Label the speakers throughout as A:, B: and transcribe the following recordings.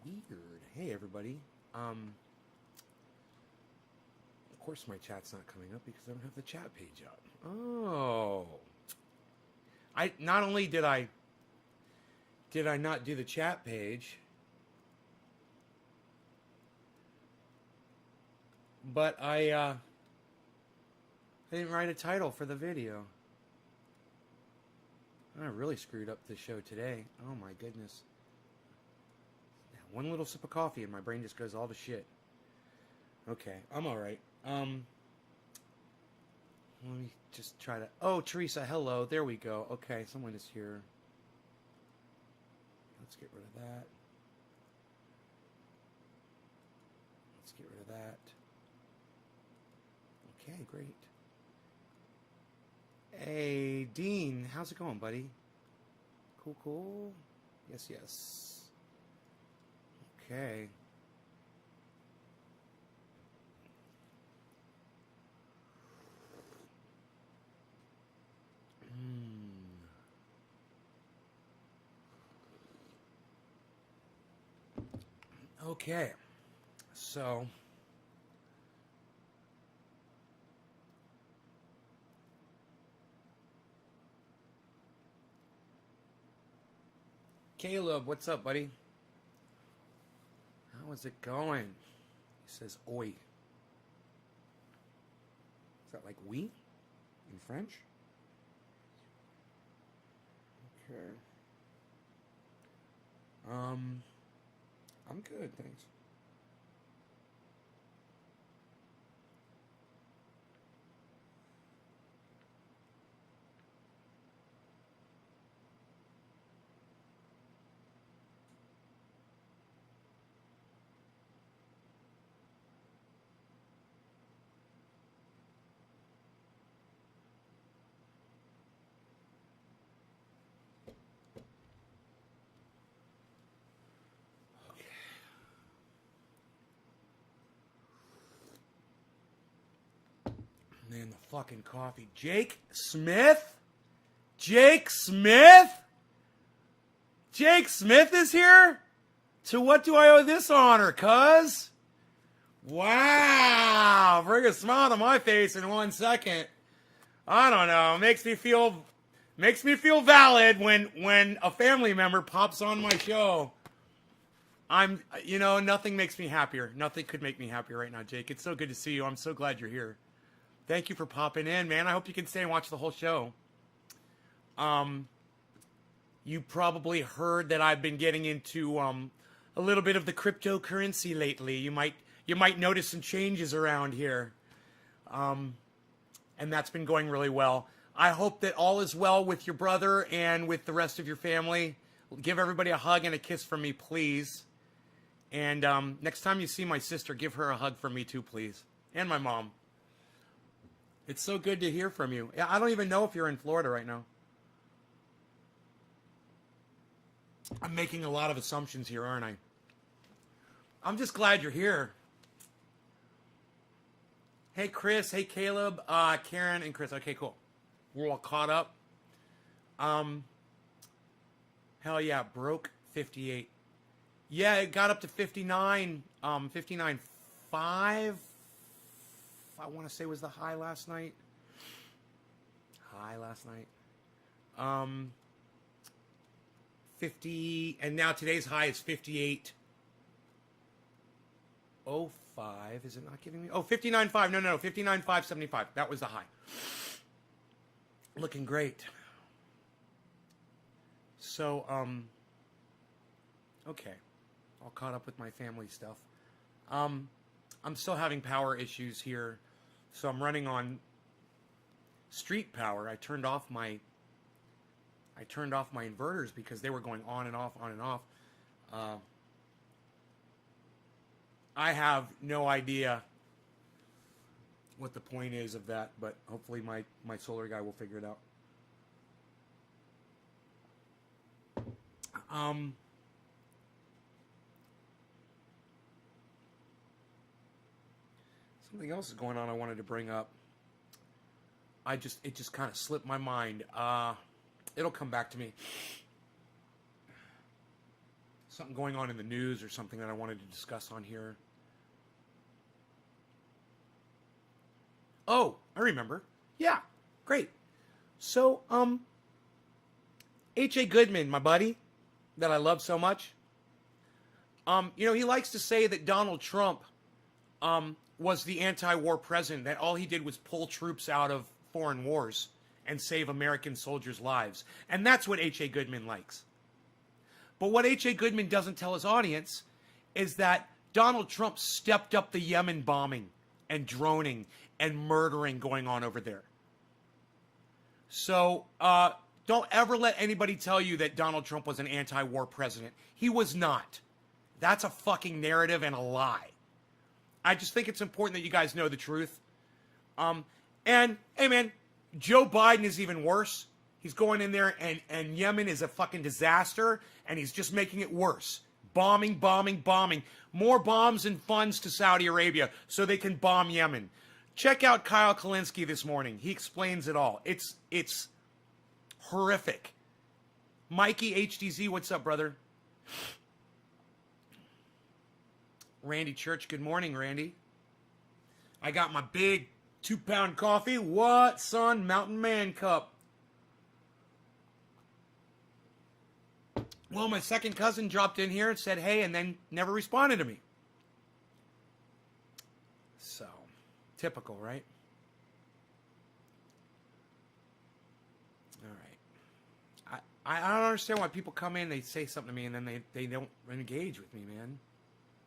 A: Weird. Hey, everybody. Of course my chat's not coming up because I don't have the chat page up. Oh. I not only did I not do the chat page, but I didn't write a title for the video. I really screwed up the show today. Oh my goodness. One little sip of coffee and my brain just goes all to shit. Okay, I'm alright. Let me just try to... Oh, Teresa, hello. There we go. Okay, someone is here. Let's get rid of that. Let's get rid of that. Okay, great. Hey, Dean. How's it going, buddy? Cool, cool. Yes, yes. Okay. Okay. So... Caleb, what's up, buddy? How is it going? He says, oi. Is that like oui in French? Okay. I'm good, thanks. Man, the fucking coffee. Jake Smith? Jake Smith? Jake Smith is here? To what do I owe this honor, cuz? Wow. Bring a smile to my face in 1 second. I don't know. Makes me feel valid when a family member pops on my show. Nothing makes me happier. Nothing could make me happier right now, Jake. It's so good to see you. I'm so glad you're here. Thank you for popping in, man. I hope you can stay and watch the whole show. You probably heard that I've been getting into a little bit of the cryptocurrency lately. You might notice some changes around here. And that's been going really well. I hope that all is well with your brother and with the rest of your family. Give everybody a hug and a kiss from me, please. And next time you see my sister, give her a hug from me too, please. And my mom. It's so good to hear from you. I don't even know if you're in Florida right now. I'm making a lot of assumptions here, aren't I? I'm just glad you're here. Hey, Chris. Hey, Caleb. Karen and Chris. Okay, cool. We're all caught up. Hell yeah. Broke 58. Yeah, it got up to 59. 59.5. I want to say was the high last night. 50, and now today's high is 58.05. Is it not giving me? Oh, 59.5. No, 59.575. That was the high. Looking great. So, okay. All caught up with my family stuff. I'm still having power issues here. So I'm running on street power. I turned off my inverters because they were going on and off. I have no idea what the point is of that, but hopefully my solar guy will figure it out. Something else is going on I wanted to bring up. It just kind of slipped my mind. It'll come back to me. something going on in the news or something that I wanted to discuss on here. Oh, I remember. Yeah, great. So, H.A. Goodman, my buddy, that I love so much, he likes to say that Donald Trump was the anti-war president, that all he did was pull troops out of foreign wars and save American soldiers' lives. And that's what H.A. Goodman likes. But what H.A. Goodman doesn't tell his audience is that Donald Trump stepped up the Yemen bombing and droning and murdering going on over there. So don't ever let anybody tell you that Donald Trump was an anti-war president. He was not. That's a fucking narrative and a lie. I just think it's important that you guys know the truth. And, hey man, Joe Biden is even worse. He's going in there and Yemen is a fucking disaster and he's just making it worse. Bombing, bombing, bombing. More bombs and funds to Saudi Arabia so they can bomb Yemen. Check out Kyle Kulinski this morning. He explains it all. It's horrific. Mikey HDZ, what's up, brother? Randy Church, good morning, Randy. I got my big 2-pound coffee. What, son? Mountain Man cup. Well, my second cousin dropped in here and said, hey, and then never responded to me. So, typical, right? All right. I don't understand why people come in, they say something to me, and then they don't engage with me, man.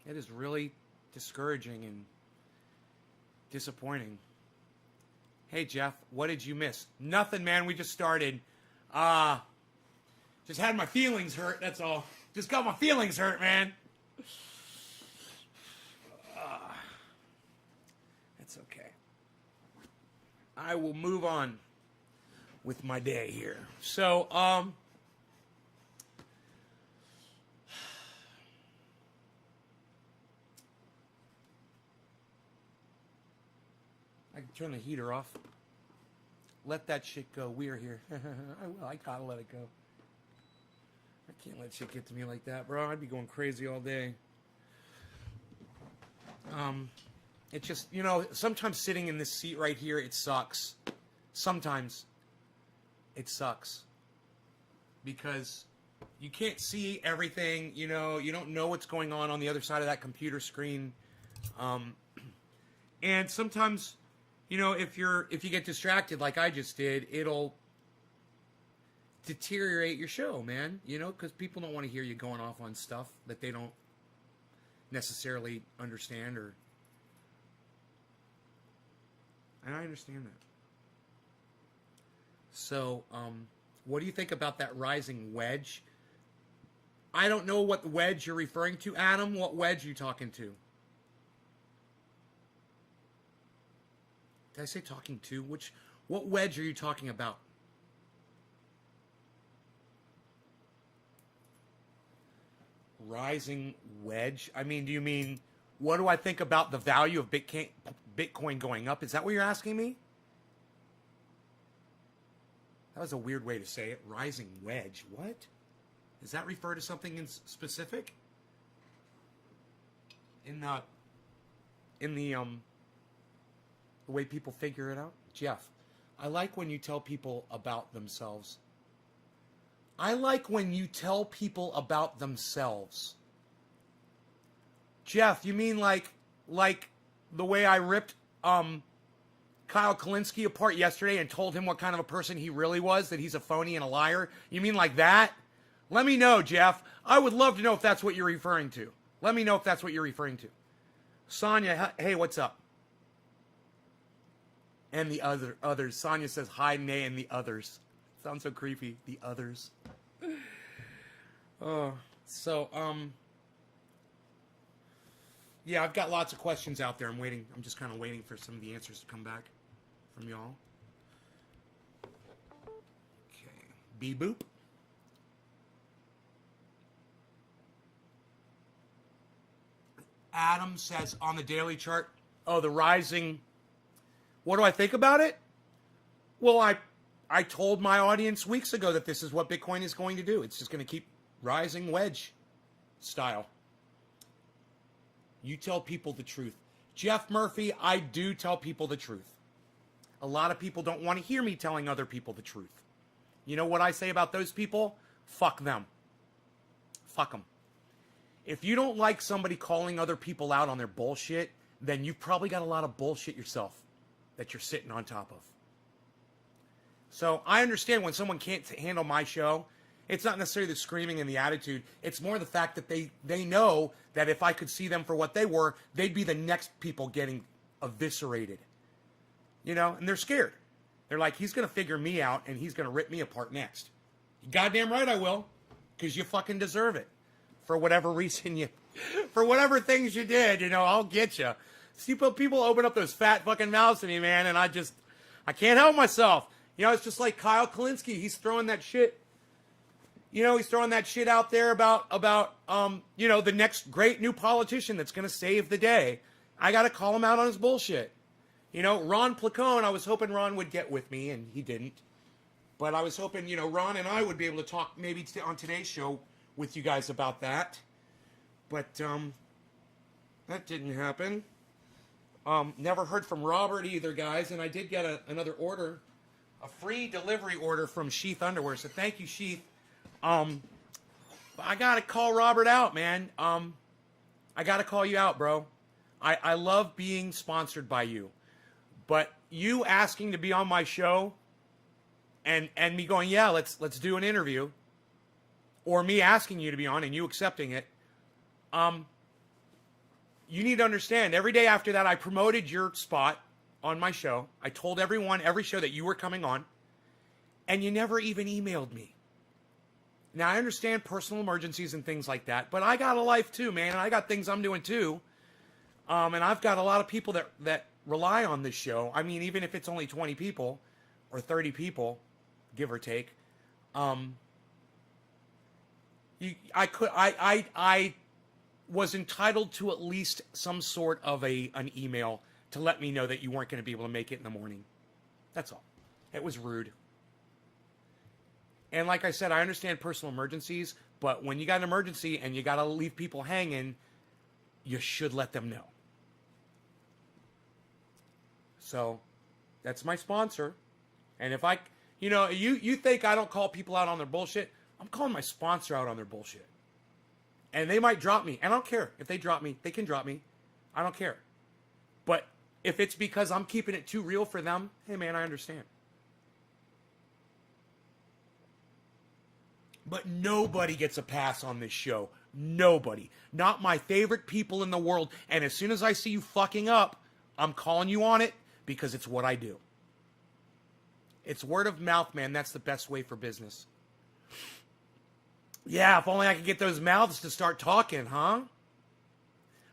A: It is really discouraging and disappointing. Hey, Jeff, what did you miss? Nothing, man. We just started. Just had my feelings hurt, that's all. Just got my feelings hurt, man. That's okay. I will move on with my day here. So, I can turn the heater off. Let that shit go. We're here. I will. I gotta let it go. I can't let shit get to me like that, bro. I'd be going crazy all day. It's just, sometimes sitting in this seat right here, it sucks. Sometimes it sucks. Because you can't see everything, you don't know what's going on the other side of that computer screen. And sometimes, if you get distracted like I just did, it'll deteriorate your show, man. Because people don't want to hear you going off on stuff that they don't necessarily understand and I understand that. So, what do you think about that rising wedge? I don't know what wedge you're referring to, Adam. What wedge are you talking to? Did I say talking to? What wedge are you talking about? Rising wedge? I mean, do you mean, what do I think about the value of Bitcoin going up? Is that what you're asking me? That was a weird way to say it. Rising wedge. What? Does that refer to something in specific? In the way people figure it out? Jeff, I like when you tell people about themselves. I like when you tell people about themselves. Jeff, you mean like the way I ripped Kyle Kulinski apart yesterday and told him what kind of a person he really was, that he's a phony and a liar? You mean like that? Let me know, Jeff. I would love to know if that's what you're referring to. Let me know if that's what you're referring to. Sonia, hey, what's up? And the others. Sonia says, hi, nay, and the others. Sounds so creepy. The others. Yeah, I've got lots of questions out there. I'm just kind of waiting for some of the answers to come back from y'all. Okay. Beep-boop. Adam says on the daily chart, the rising. What do I think about it? Well, I told my audience weeks ago that this is what Bitcoin is going to do. It's just going to keep rising wedge. style. You tell people the truth. Jeff Murphy, I do tell people the truth. A lot of people don't want to hear me telling other people the truth. You know what I say about those people? Fuck them. Fuck them. If you don't like somebody calling other people out on their bullshit, then you've probably got a lot of bullshit yourself that you're sitting on top of. So I understand when someone can't handle my show, it's not necessarily the screaming and the attitude. It's more the fact that they know that if I could see them for what they were, they'd be the next people getting eviscerated. You know, and they're scared. They're like, he's going to figure me out and he's going to rip me apart next. Goddamn right I will, because you fucking deserve it. For whatever reason for whatever things you did, you know, I'll get you. See, people open up those fat fucking mouths to me, man, and I can't help myself. You know, it's just like Kyle Kalinske. He's throwing that shit. You know, he's throwing that shit out there about you know, the next great new politician that's going to save the day. I got to call him out on his bullshit. You know, Ron Placone, I was hoping Ron would get with me, and he didn't. But I was hoping, you know, Ron and I would be able to talk maybe on today's show with you guys about that. But that didn't happen. Never heard from Robert either, guys. And I did get another order, a free delivery order from Sheath Underwear. So thank you, Sheath. I got to call Robert out, man. I got to call you out, bro. I love being sponsored by you. But you asking to be on my show and me going, yeah, let's do an interview, or me asking you to be on and you accepting it, you need to understand, every day after that, I promoted your spot on my show. I told everyone, every show, that you were coming on, and you never even emailed me. Now, I understand personal emergencies and things like that, but I got a life too, man, and I got things I'm doing too. And I've got a lot of people that rely on this show. I mean, even if it's only 20 people or 30 people, give or take, I was entitled to at least some sort of an email to let me know that you weren't going to be able to make it in the morning. That's all. It was rude. And like I said, I understand personal emergencies, but when you got an emergency and you got to leave people hanging, you should let them know. So that's my sponsor. And if you think I don't call people out on their bullshit, I'm calling my sponsor out on their bullshit. And they might drop me. And I don't care. If they drop me, they can drop me. I don't care. But if it's because I'm keeping it too real for them, hey, man, I understand. But nobody gets a pass on this show. Nobody. Not my favorite people in the world. And as soon as I see you fucking up, I'm calling you on it because it's what I do. It's word of mouth, man. That's the best way for business. Yeah, if only I could get those mouths to start talking, huh?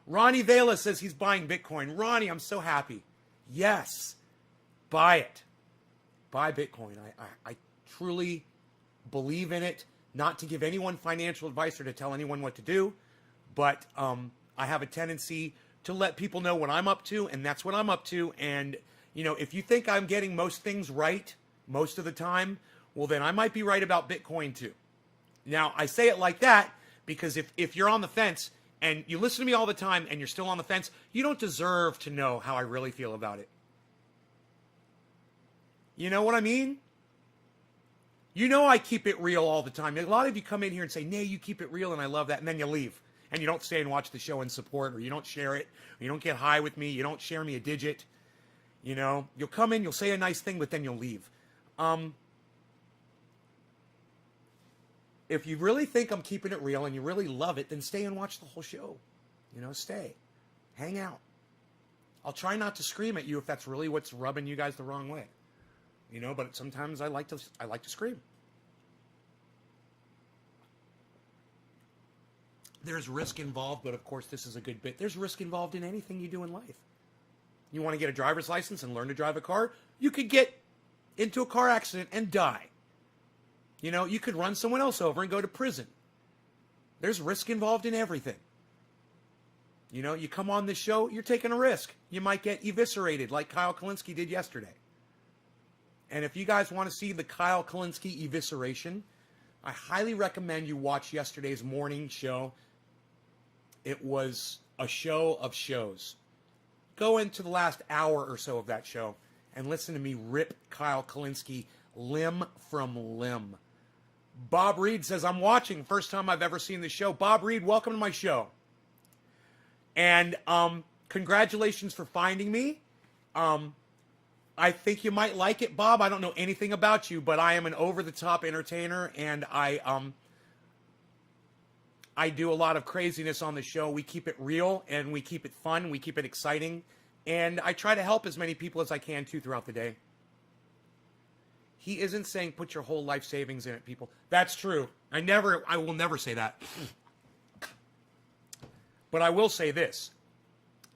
A: Ronnie Vela says he's buying Bitcoin. Ronnie, I'm so happy. Yes, buy it. Buy Bitcoin. I truly believe in it. Not to give anyone financial advice or to tell anyone what to do, but I have a tendency to let people know what I'm up to, and that's what I'm up to. And, you know, if you think I'm getting most things right most of the time, well, then I might be right about Bitcoin too. Now, I say it like that because if you're on the fence and you listen to me all the time and you're still on the fence, you don't deserve to know how I really feel about it. You know what I mean? You know I keep it real all the time. A lot of you come in here and say, "Nay, you keep it real," and I love that, and then you leave. And you don't stay and watch the show and support, or you don't share it, or you don't get high with me, you don't share me a digit. You know, you'll come in, you'll say a nice thing, but then you'll leave. If you really think I'm keeping it real and you really love it, then stay and watch the whole show. You know, stay. Hang out. I'll try not to scream at you if that's really what's rubbing you guys the wrong way. You know, but sometimes I like to scream. There's risk involved, but of course this is a good bit. There's risk involved in anything you do in life. You want to get a driver's license and learn to drive a car? You could get into a car accident and die. You know, you could run someone else over and go to prison. There's risk involved in everything. You know, you come on this show, you're taking a risk. You might get eviscerated like Kyle Kalinske did yesterday. And if you guys want to see the Kyle Kalinske evisceration, I highly recommend you watch yesterday's morning show. It was a show of shows. Go into the last hour or so of that show and listen to me rip Kyle Kulinski limb from limb. Bob Reed says, I'm watching. First time I've ever seen the show. Bob Reed, welcome to my show. And congratulations for finding me. I think you might like it, Bob. I don't know anything about you, but I am an over-the-top entertainer, and I do a lot of craziness on the show. We keep it real, and we keep it fun, we keep it exciting, and I try to help as many people as I can, too, throughout the day. He isn't saying put your whole life savings in it, people. That's true. I will never say that. But I will say this.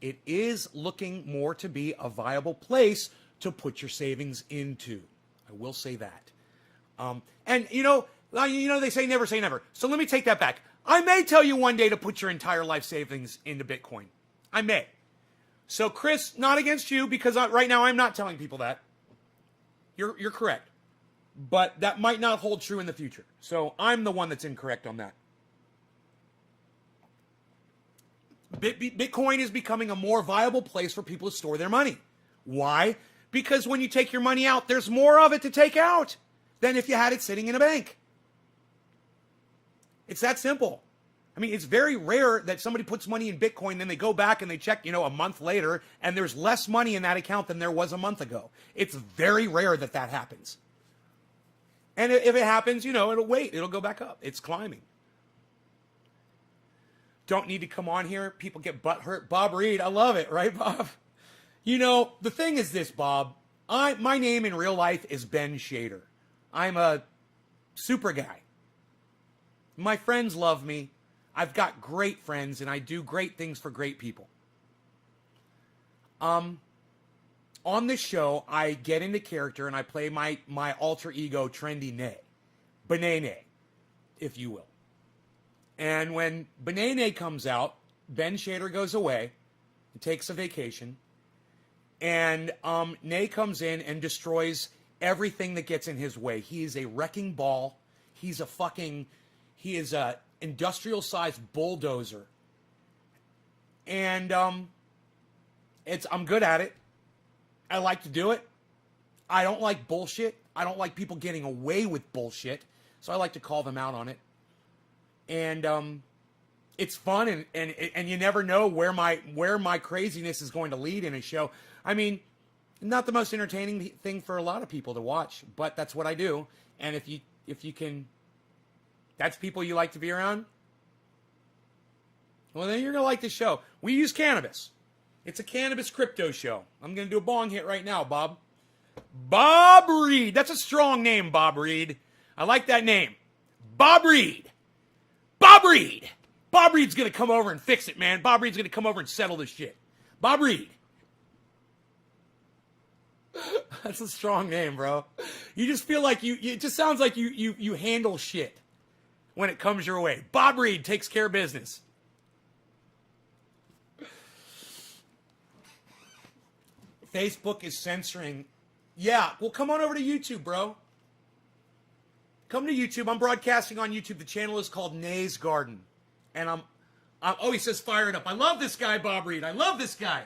A: It is looking more to be a viable place to put your savings into. I will say that. And they say never. So let me take that back. I may tell you one day to put your entire life savings into Bitcoin. I may. So Chris, not against you, because right now I'm not telling people that. You're correct. But that might not hold true in the future. So I'm the one that's incorrect on that. Bitcoin is becoming a more viable place for people to store their money. Why? Because when you take your money out, there's more of it to take out than if you had it sitting in a bank. It's that simple. I mean, it's very rare that somebody puts money in Bitcoin, then they go back and they check, a month later, and there's less money in that account than there was a month ago. It's very rare that happens. And if it happens, it'll wait. It'll go back up. It's climbing. Don't need to come on here. People get butt hurt. Bob Reed, I love it, right, Bob? The thing is this, Bob. My name in real life is Ben Shader. I'm a super guy. My friends love me. I've got great friends, and I do great things for great people. On this show, I get into character, and I play my alter ego, Trendy Nay. Banane, if you will. And when Banane comes out, Ben Shader goes away and takes a vacation. And Nay comes in and destroys everything that gets in his way. He is a wrecking ball. He is a industrial-sized bulldozer. And I'm good at it. I like to do it. I don't like bullshit. I don't like people getting away with bullshit. So I like to call them out on it. And it's fun, and you never know where my craziness is going to lead in a show. I mean, not the most entertaining thing for a lot of people to watch, but that's what I do. And if you can, that's people you like to be around, well, then you're going to like this show. We use cannabis. It's a cannabis crypto show. I'm going to do a bong hit right now, Bob. Bob Reed. That's a strong name, Bob Reed. I like that name. Bob Reed. Bob Reed. Bob Reed's going to come over and fix it, man. Bob Reed's going to come over and settle this shit. Bob Reed. That's a strong name, bro. You just feel like it just sounds like you handle shit when it comes your way. Bob Reed takes care of business. Facebook is censoring. Yeah, well, come on over to YouTube, bro. Come to YouTube. I'm broadcasting on YouTube. The channel is called Nay's Garden. And he says fire it up. I love this guy, Bob Reed. I love this guy.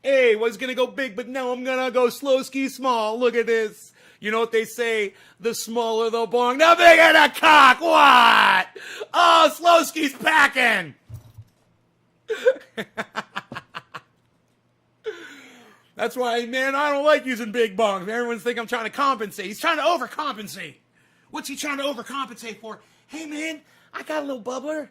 A: Hey, was going to go big, but now I'm going to go slow ski small. Look at this. You know what they say? The smaller the bong, the bigger the cock. What? Oh, slow ski's packing. That's why, man, I don't like using big bongs. Everyone's thinking I'm trying to compensate. He's trying to overcompensate. What's he trying to overcompensate for? Hey, man, I got a little bubbler.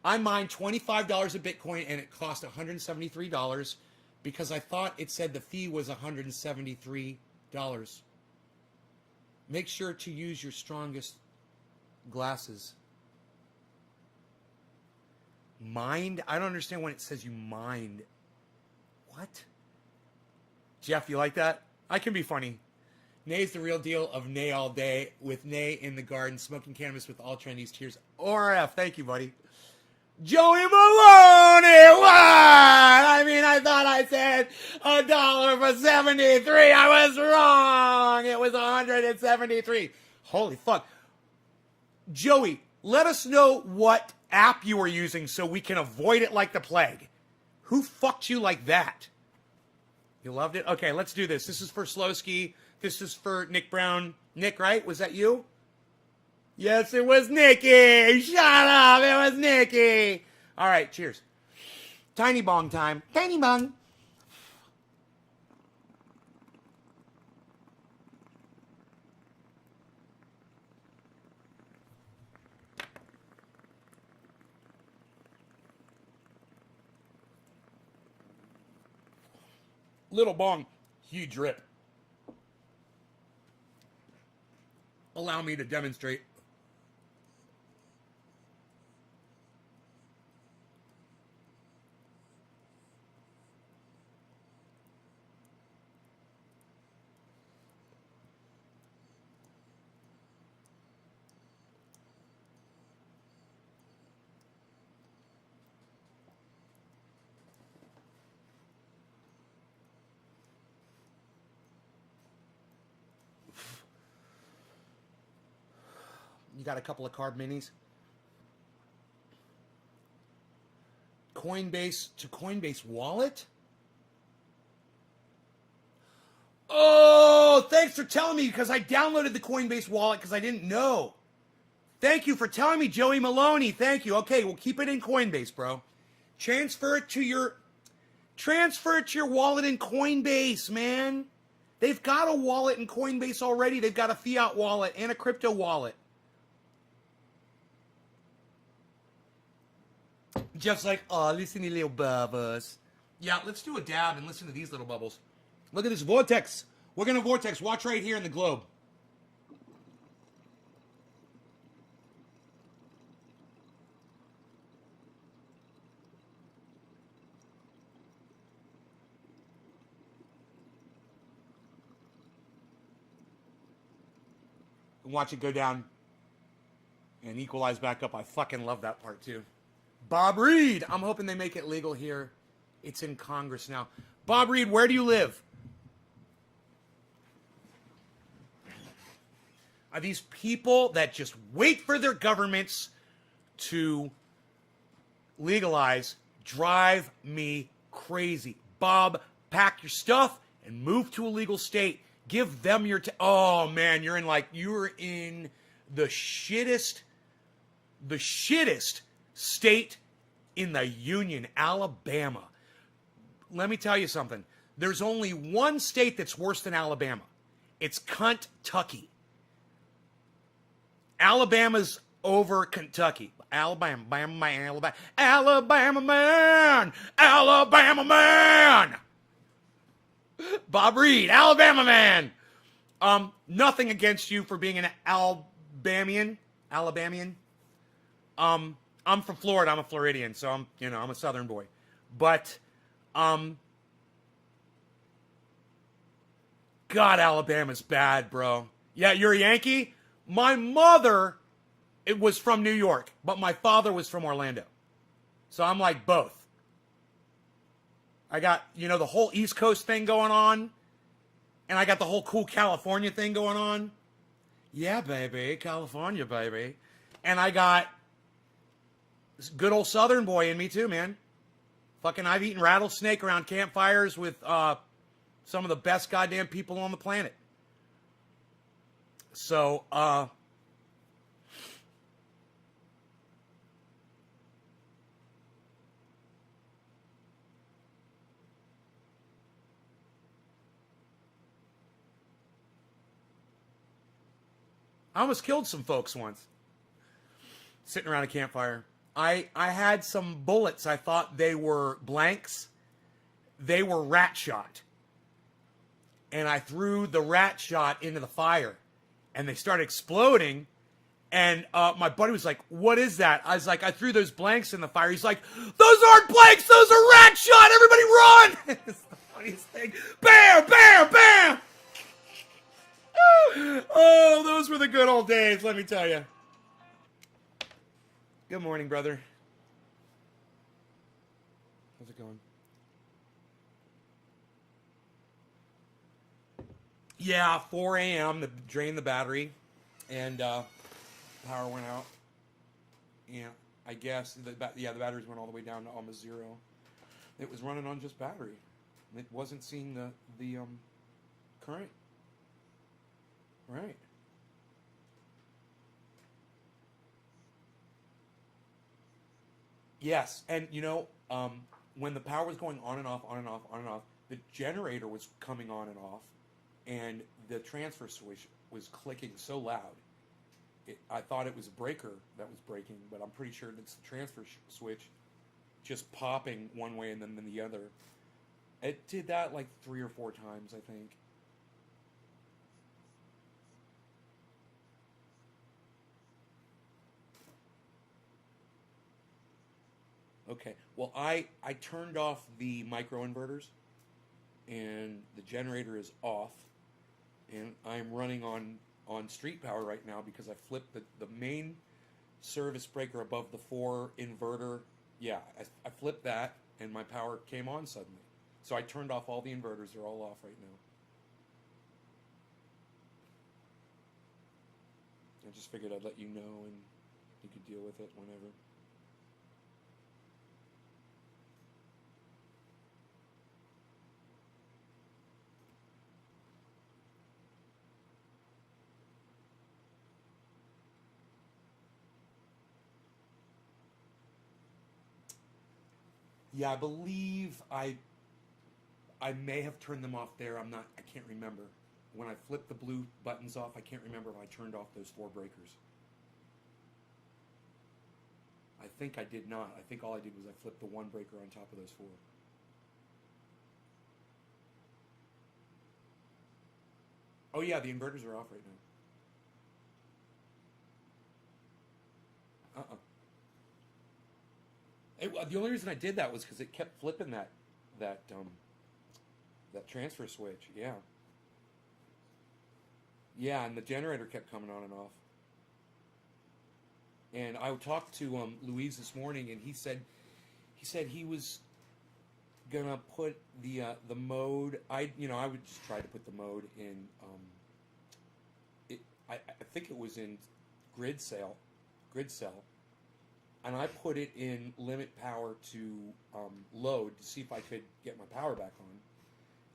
A: I mined $25 of Bitcoin, and it cost $173 because I thought it said the fee was $173. Make sure to use your strongest glasses. Mined? I don't understand when it says you mined. What? Jeff, you like that? I can be funny. Nay's the real deal of Nay all day, with Nay in the garden, smoking cannabis with all trendies. Cheers. ORF. Thank you, buddy. Joey Maloney, what? I mean, I thought I said $1 for 73. I was wrong. It was 173. Holy fuck. Joey, let us know what app you are using so we can avoid it like the plague. Who fucked you like that? You loved it? Okay, let's do this. This is for Slowski. This is for Nick Brown. Nick, right? Was that you? Yes, it was Nicky. Shut up. It was Nicky. All right, cheers. Tiny bong time. Tiny bong. Little bong, huge rip. Allow me to demonstrate. You got a couple of carb minis? Coinbase to Coinbase wallet? Oh, thanks for telling me because I downloaded the Coinbase wallet because I didn't know. Thank you for telling me, Joey Maloney. Thank you. Okay, we'll keep it in Coinbase, bro. Transfer it to your wallet in Coinbase, man. They've got a wallet in Coinbase already. They've got a fiat wallet and a crypto wallet. Just like, oh, listen to little bubbles. Yeah, let's do a dab and listen to these little bubbles. Look at this vortex. We're going to vortex. Watch right here in the globe. And watch it go down and equalize back up. I fucking love that part too. Bob Reed. I'm hoping they make it legal here. It's in Congress now. Bob Reed, where do you live? Are these people that just wait for their governments to legalize drive me crazy. Bob, pack your stuff and move to a legal state. Give them your oh man, you're in the shittest state in the union, Alabama. Let me tell you something. There's only one state that's worse than Alabama. It's Kentucky. Alabama's over Kentucky. Alabama man. Bob Reed, Alabama man. Nothing against you for being an Alabamian. I'm from Florida. I'm a Floridian, so I'm a Southern boy. But, God, Alabama's bad, bro. Yeah, you're a Yankee? My mother, it was from New York, but my father was from Orlando. So I'm like both. I got, the whole East Coast thing going on, and I got the whole cool California thing going on. Yeah, baby, California, baby. And I got this good old Southern boy in me too, man. Fucking, I've eaten rattlesnake around campfires with some of the best goddamn people on the planet. So, I almost killed some folks once. Sitting around a campfire. I had some bullets. I thought they were blanks. They were rat shot. And I threw the rat shot into the fire. And they started exploding. And my buddy was like, what is that? I was like, I threw those blanks in the fire. He's like, those aren't blanks. Those are rat shot. Everybody run. It's the funniest thing. Bam, bam, bam. Oh, those were the good old days, let me tell you. Good morning, brother. How's it going? Yeah, 4 a.m. to drain the battery. And power went out. Yeah, I guess the batteries went all the way down to almost zero. It was running on just battery. It wasn't seeing the current. Right. Yes, and when the power was going on and off, on and off, on and off, the generator was coming on and off, and the transfer switch was clicking so loud. I thought it was a breaker that was breaking, but I'm pretty sure it's the transfer switch just popping one way and then the other. It did that like 3 or 4 times, I think. Okay. Well, I turned off the microinverters and the generator is off, and I'm running on street power right now because I flipped the main service breaker above the 4 inverter. Yeah, I flipped that and my power came on suddenly. So I turned off all the inverters. They're all off right now. I just figured I'd let you know and you could deal with it whenever. Yeah, I believe I may have turned them off there. I can't remember. When I flipped the blue buttons off, I can't remember if I turned off those 4 breakers. I think I did not. I think all I did was I flipped the 1 breaker on top of those 4. Oh yeah, the inverters are off right now. The only reason I did that was because it kept flipping that transfer switch. Yeah, yeah, and the generator kept coming on and off. And I talked to Louise this morning, and he said he was gonna put the mode. I would just try to put the mode in. I think it was in grid cell, grid cell, and I put it in limit power to load to see if I could get my power back on.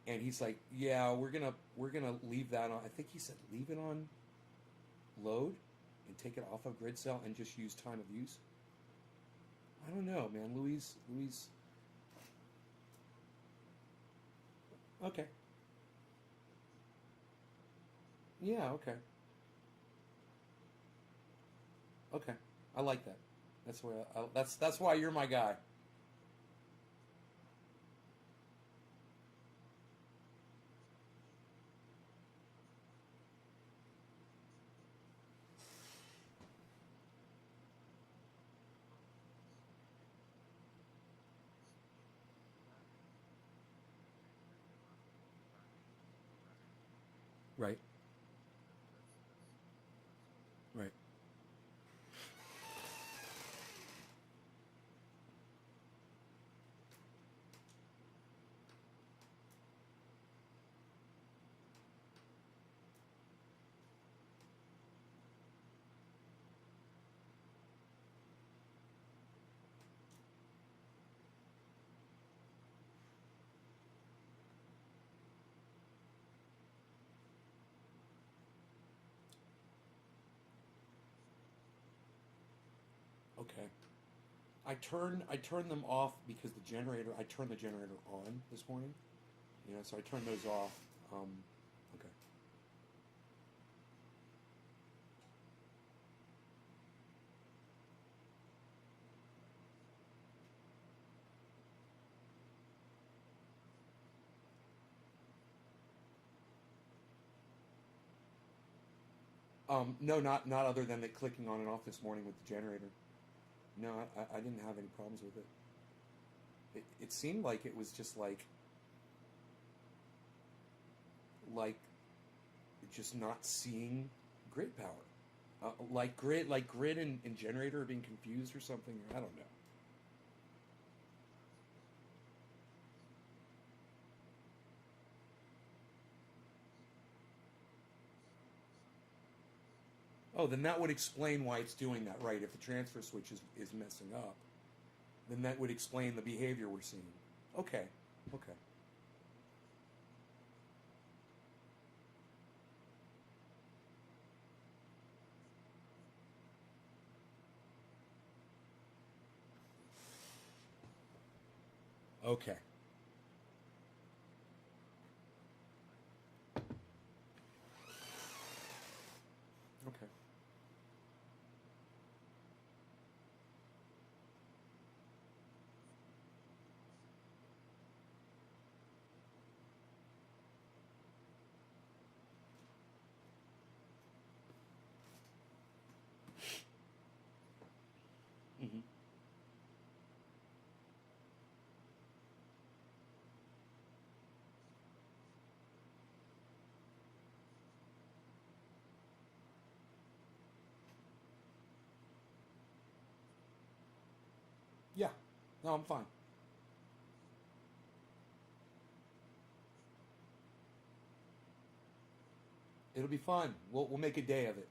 A: And he's like, "Yeah, we're gonna leave that on." I think he said leave it on load and take it off of grid cell and just use time of use. I don't know, man. Louise. Okay. Yeah. Okay. Okay. I like that. That's why you're my guy. Right. Right. Okay. I turned them off because I turned the generator on this morning. So I turned those off. Um, okay. No, not other than it clicking on and off this morning with the generator. No, I didn't have any problems with it. It seemed like it was just like just not seeing grid power. Like grid and generator are being confused or something. I don't know. Oh, then that would explain why it's doing that, right? If the transfer switch is messing up, then that would explain the behavior we're seeing. Okay, okay. Okay. Okay. Hmm. Yeah. No, I'm fine. It'll be fun. We'll make a day of it.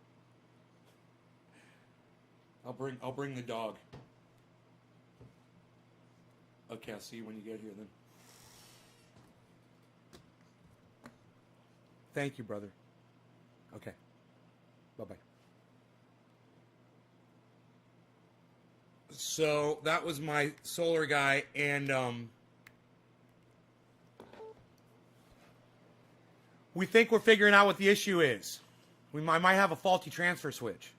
A: I'll bring the dog. Okay, I'll see you when you get here then. Thank you, brother. Okay. Bye bye. So that was my solar guy, and we think we're figuring out what the issue is. I might have a faulty transfer switch.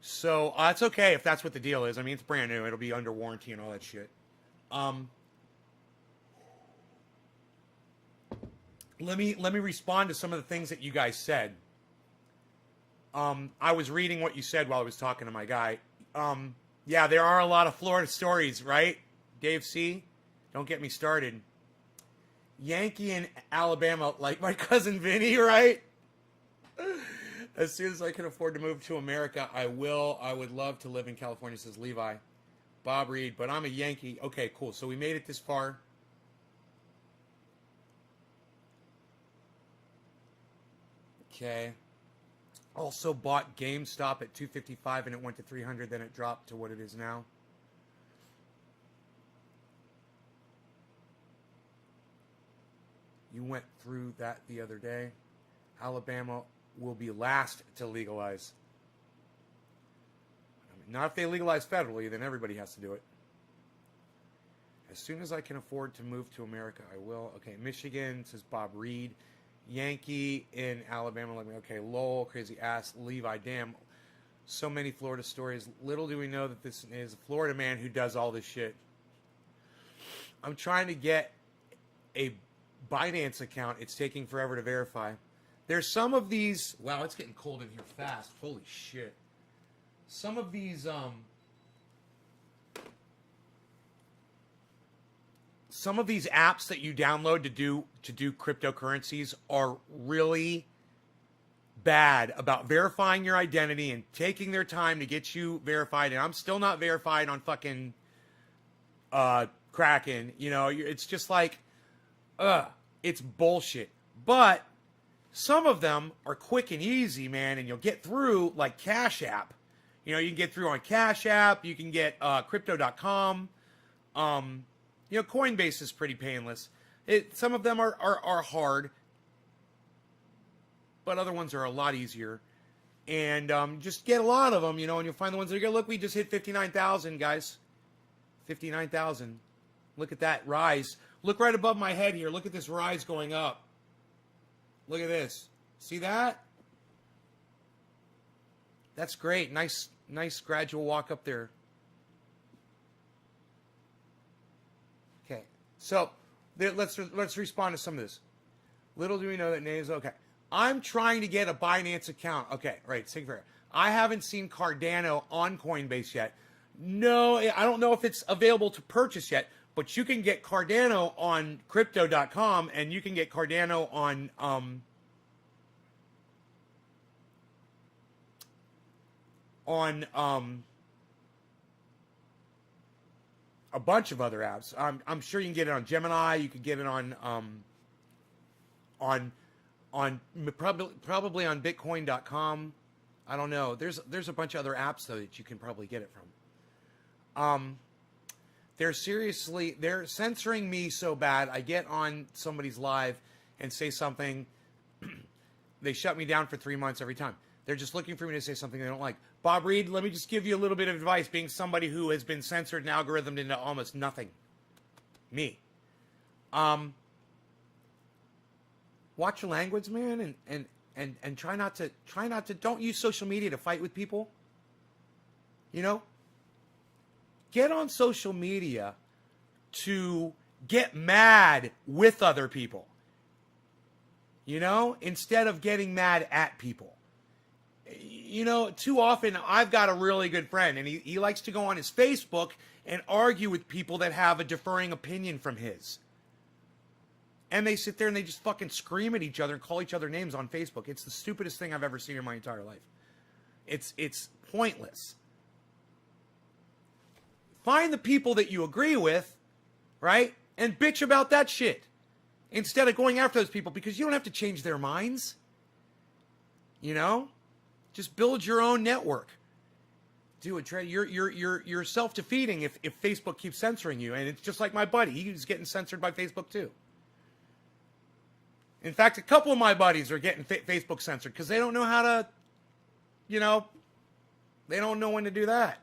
A: So it's okay if that's what the deal is. I mean, it's brand new. It'll be under warranty and all that shit. Um, let me respond to some of the things that you guys said. I was reading what you said while I was talking to my guy. Yeah, there are a lot of Florida stories, right? Dave C. Don't get me started. Yankee in Alabama, like my cousin Vinny, right? As soon as I can afford to move to America, I will. I would love to live in California, says Levi. Bob Reed, but I'm a Yankee. Okay, cool. So we made it this far. Okay. Also bought GameStop at 255 and it went to 300, then it dropped to what it is now. You went through that the other day. Alabama will be last to legalize. I mean, not if they legalize federally, then everybody has to do it. As soon as I can afford to move to America, I will. Okay, Michigan, says Bob Reed. Yankee in Alabama, let me, okay, Lowell, crazy ass, Levi, damn. So many Florida stories. Little do we know that this is a Florida man who does all this shit. I'm trying to get a Binance account. It's taking forever to verify. There's some of these. Wow, it's getting cold in here fast. Holy shit. Some of these apps that you download to do cryptocurrencies are really bad about verifying your identity and taking their time to get you verified. And I'm still not verified on fucking Kraken. You know, it's just like, it's bullshit. But some of them are quick and easy, man, and you'll get through, like Cash App. You know, you can get through on Cash App. You can get crypto.com. You know, Coinbase is pretty painless. Some of them are hard, but other ones are a lot easier. And just get a lot of them, you know, and you'll find the ones that are good. Look, we just hit 59,000, guys. 59,000. Look at that rise. Look right above my head here. Look at this rise going up. Look at this. See that? That's great. Nice gradual walk up there. Okay. So let's respond to some of this. Little do we know that names. Okay. I'm trying to get a Binance account. Okay, right. I haven't seen Cardano on Coinbase yet. No, I don't know if it's available to purchase yet, but you can get Cardano on crypto.com and you can get Cardano on a bunch of other apps. I'm sure you can get it on Gemini. You could get it on probably on Bitcoin.com. I don't know. There's a bunch of other apps though that you can probably get it from. They're censoring me so bad. I get on somebody's live and say something. They shut me down for 3 months every time. They're just looking for me to say something they don't like. Bob Reed, let me just give you a little bit of advice, being somebody who has been censored and algorithmed into almost nothing. Me. Watch your language, man, and try not to don't use social media to fight with people. You know? Get on social media to get mad with other people. You know, instead of getting mad at people. You know, too often I've got a really good friend and he likes to go on his Facebook and argue with people that have a differing opinion from his. And they sit there and they just fucking scream at each other and call each other names on Facebook. It's the stupidest thing I've ever seen in my entire life. It's pointless. Find the people that you agree with, right? And bitch about that shit. Instead of going after those people, because you don't have to change their minds. You know? Just build your own network. Do it. You're self-defeating if Facebook keeps censoring you. And it's just like my buddy. He's getting censored by Facebook too. In fact, a couple of my buddies are getting Facebook censored because they don't know how to, you know, they don't know when to do that.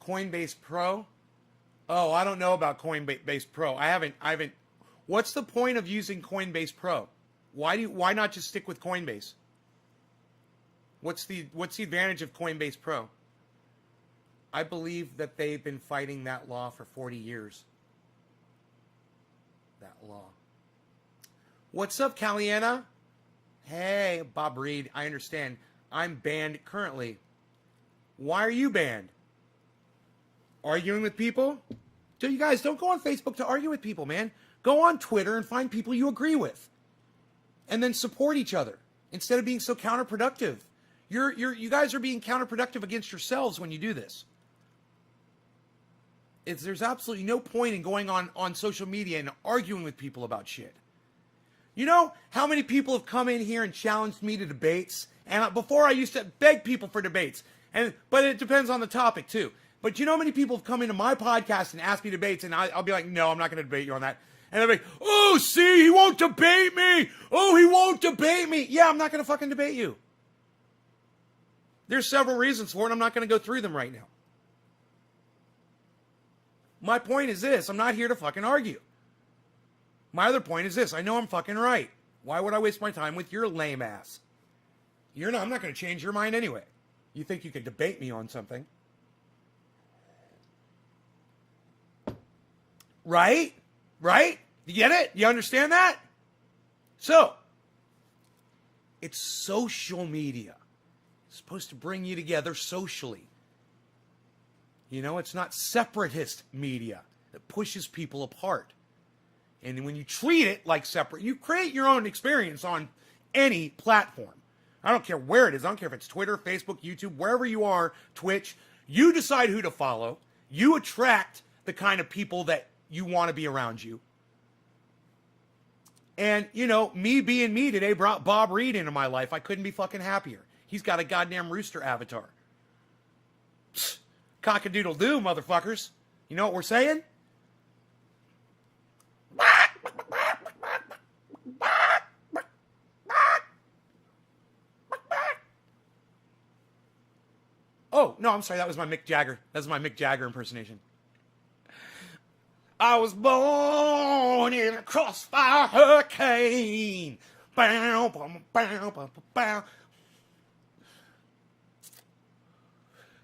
A: Coinbase Pro? Oh, I don't know about Coinbase Pro. I haven't. What's the point of using Coinbase Pro? Why not just stick with Coinbase? What's the advantage of Coinbase Pro? I believe that they've been fighting that law for 40 years. That law. What's up, Caliana? Hey, Bob Reed. I understand. I'm banned currently. Why are you banned? Arguing with people? You guys don't go on Facebook to argue with people, man. Go on Twitter and find people you agree with. And then support each other instead of being so counterproductive. You guys are being counterproductive against yourselves when you do this. There's absolutely no point in going on social media and arguing with people about shit. You know how many people have come in here and challenged me to debates? And before I used to beg people for debates. But it depends on the topic too. But you know how many people have come into my podcast and asked me debates, and I'll be like, no, I'm not going to debate you on that. And they'll be like, oh, see, he won't debate me. Oh, he won't debate me. Yeah, I'm not going to fucking debate you. There's several reasons for it. I'm not going to go through them right now. My point is this. I'm not here to fucking argue. My other point is this. I know I'm fucking right. Why would I waste my time with your lame ass? I'm not going to change your mind anyway. You think you could debate me on something. Right? Right? You get it? You understand that? So, it's social media. It's supposed to bring you together socially. You know, it's not separatist media that pushes people apart. And when you treat it like separate, you create your own experience on any platform. I don't care where it is. I don't care if it's Twitter, Facebook, YouTube, wherever you are, Twitch. You decide who to follow. You attract the kind of people that you want to be around you. And, you know, me being me today brought Bob Reed into my life. I couldn't be fucking happier. He's got a goddamn rooster avatar. Psst, cock-a-doodle-doo, motherfuckers. You know what we're saying? Oh, no, I'm sorry. That was my Mick Jagger. That was my Mick Jagger impersonation. I was born in a crossfire hurricane. Bow, bow, bow, bow, bow.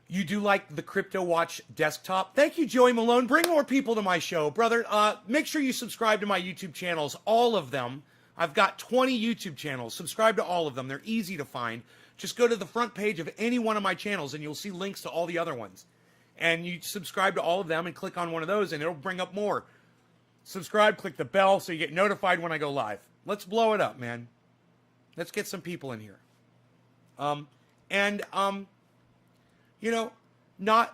A: You do like the Crypto Watch desktop? Thank you, Joey Malone. Bring more people to my show, brother. Make sure you subscribe to my YouTube channels, all of them. I've got 20 YouTube channels. Subscribe to all of them. They're easy to find. Just go to the front page of any one of my channels, and you'll see links to all the other ones. And you subscribe to all of them and click on one of those, and it'll bring up more. Subscribe, click the bell so you get notified when I go live. Let's blow it up, man. Let's get some people in here. You know,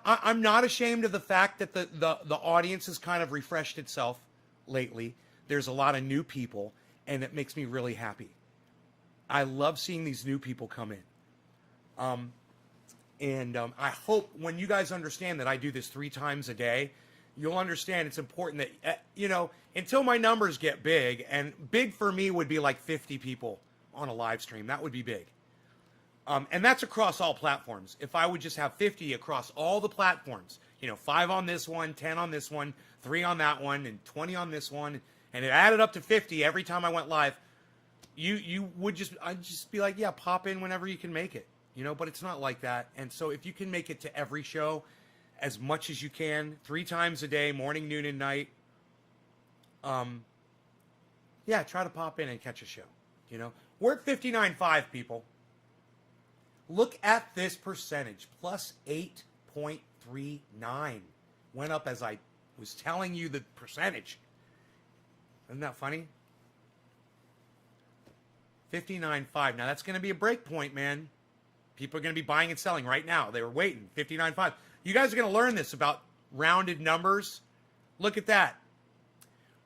A: I'm not ashamed of the fact that the audience has kind of refreshed itself lately. There's a lot of new people, and it makes me really happy. I love seeing these new people come in. I hope when you guys understand that I do this 3 times a day, you'll understand it's important that, until my numbers get big, and big for me would be like 50 people on a live stream. That would be big. And that's across all platforms. If I would just have 50 across all the platforms, 5 on this one, 10 on this one, 3 on that one, and 20 on this one, and it added up to 50 every time I went live, I'd just be like, yeah, pop in whenever you can make it, but it's not like that. And so if you can make it to every show as much as you can, 3 times a day, morning, noon, and night, yeah, try to pop in and catch a show, We're at 59.5, people. Look at this percentage, plus 8.39. Went up as I was telling you the percentage. Isn't that funny? 59.5. Now that's going to be a break point, man. People are going to be buying and selling right now. They were waiting. 59.5. You guys are going to learn this about rounded numbers. Look at that.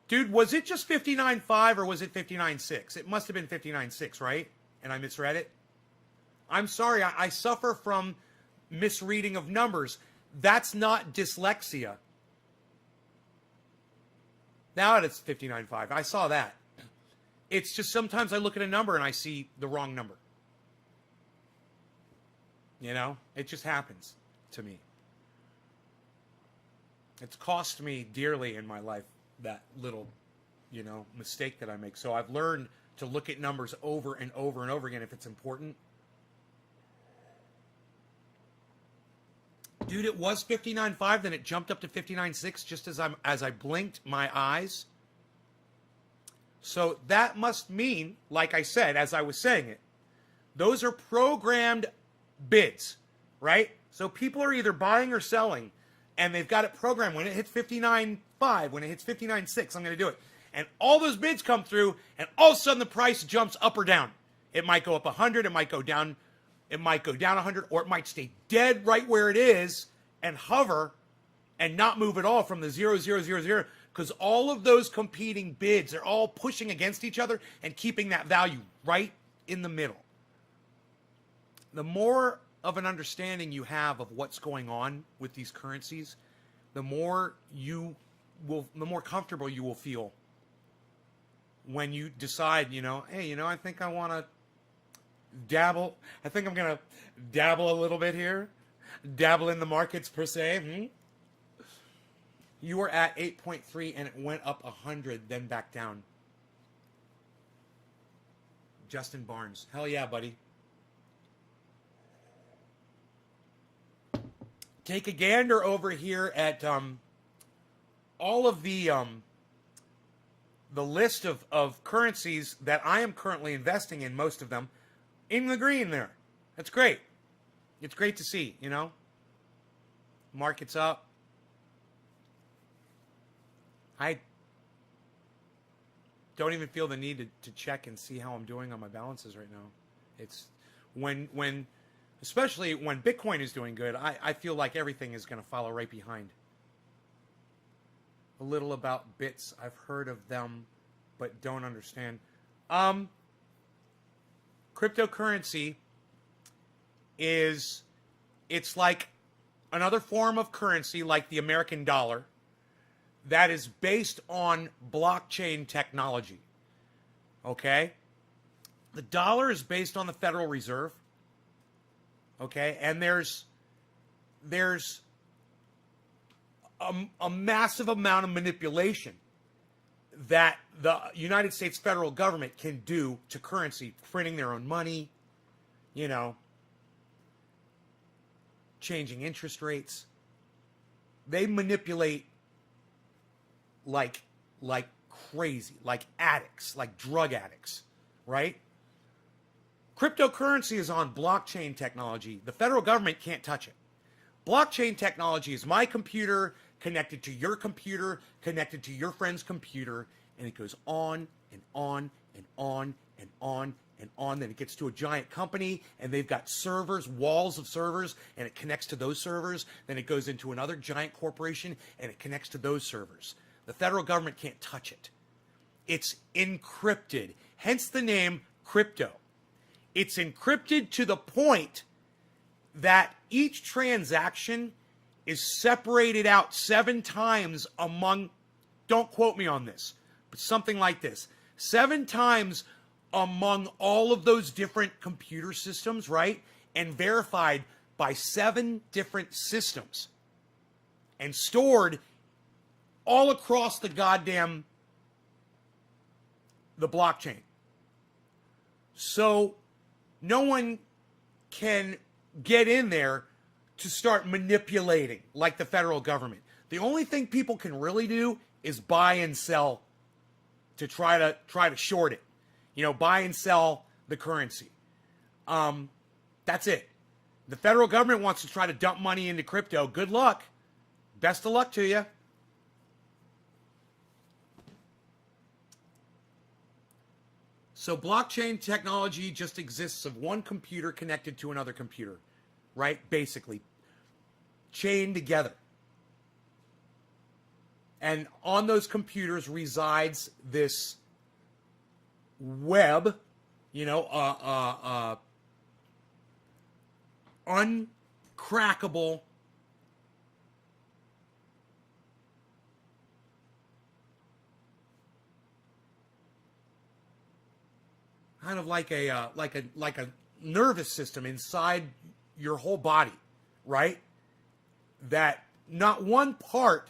A: Dude, was it just 59.5 or was it 59.6? It must have been 59.6, right? And I misread it? I'm sorry, I suffer from misreading of numbers. That's not dyslexia. Now it's 59.5. I saw that. It's just sometimes I look at a number and I see the wrong number. It just happens to me. It's cost me dearly in my life, that little, mistake that I make. So I've learned to look at numbers over and over and over again if it's important. Dude, it was 59.5, then it jumped up to 59.6 just as I blinked my eyes. So that must mean, like I said, as I was saying it, those are programmed bids, right? So people are either buying or selling, and they've got it programmed. When it hits 59.5, when it hits 59.6, I'm going to do it. And all those bids come through, and all of a sudden the price jumps up or down. It might go up 100, it might go down 100, or it might stay dead right where it is and hover and not move at all from the 0, 0, 0, 0, because all of those competing bids are all pushing against each other and keeping that value right in the middle. The more of an understanding you have of what's going on with these currencies, the more comfortable you will feel when you decide, hey, I think I want to dabble. I think I'm going to dabble a little bit here. Dabble in the markets per se. You were at 8.3 and it went up 100, then back down. Justin Barnes. Hell yeah, buddy. Take a gander over here at all of the list of currencies that I am currently investing in, most of them, in the green there. That's great. It's great to see, Market's up. I don't even feel the need to check and see how I'm doing on my balances right now. It's when especially when Bitcoin is doing good, I feel like everything is going to follow right behind. A little about bits. I've heard of them, but don't understand. Cryptocurrency it's like another form of currency like the American dollar that is based on blockchain technology. Okay? The dollar is based on the Federal Reserve. Okay? And there's a massive amount of manipulation that the United States federal government can do to currency, printing their own money, changing interest rates. They manipulate like crazy, like addicts, like drug addicts, right? Cryptocurrency is on blockchain technology. The federal government can't touch it. Blockchain technology is my computer connected to your computer, connected to your friend's computer, and it goes on and on and on and on and on. Then it gets to a giant company, and they've got servers, walls of servers, and it connects to those servers. Then it goes into another giant corporation, and it connects to those servers. The federal government can't touch it. It's encrypted, hence the name crypto. It's encrypted to the point that each transaction is separated out 7 times among, don't quote me on this, but something like this, 7 times among all of those different computer systems, right? And verified by 7 different systems and stored all across the blockchain. So no one can get in there to start manipulating like the federal government. The only thing people can really do is buy and sell to try to short it. You know, buy and sell the currency. That's it. The federal government wants to try to dump money into crypto. Good luck. Best of luck to you. So blockchain technology just exists of one computer connected to another computer, right? Basically, chained together. And on those computers resides this web, you know, uncrackable kind of like a nervous system inside your whole body, right? That not one part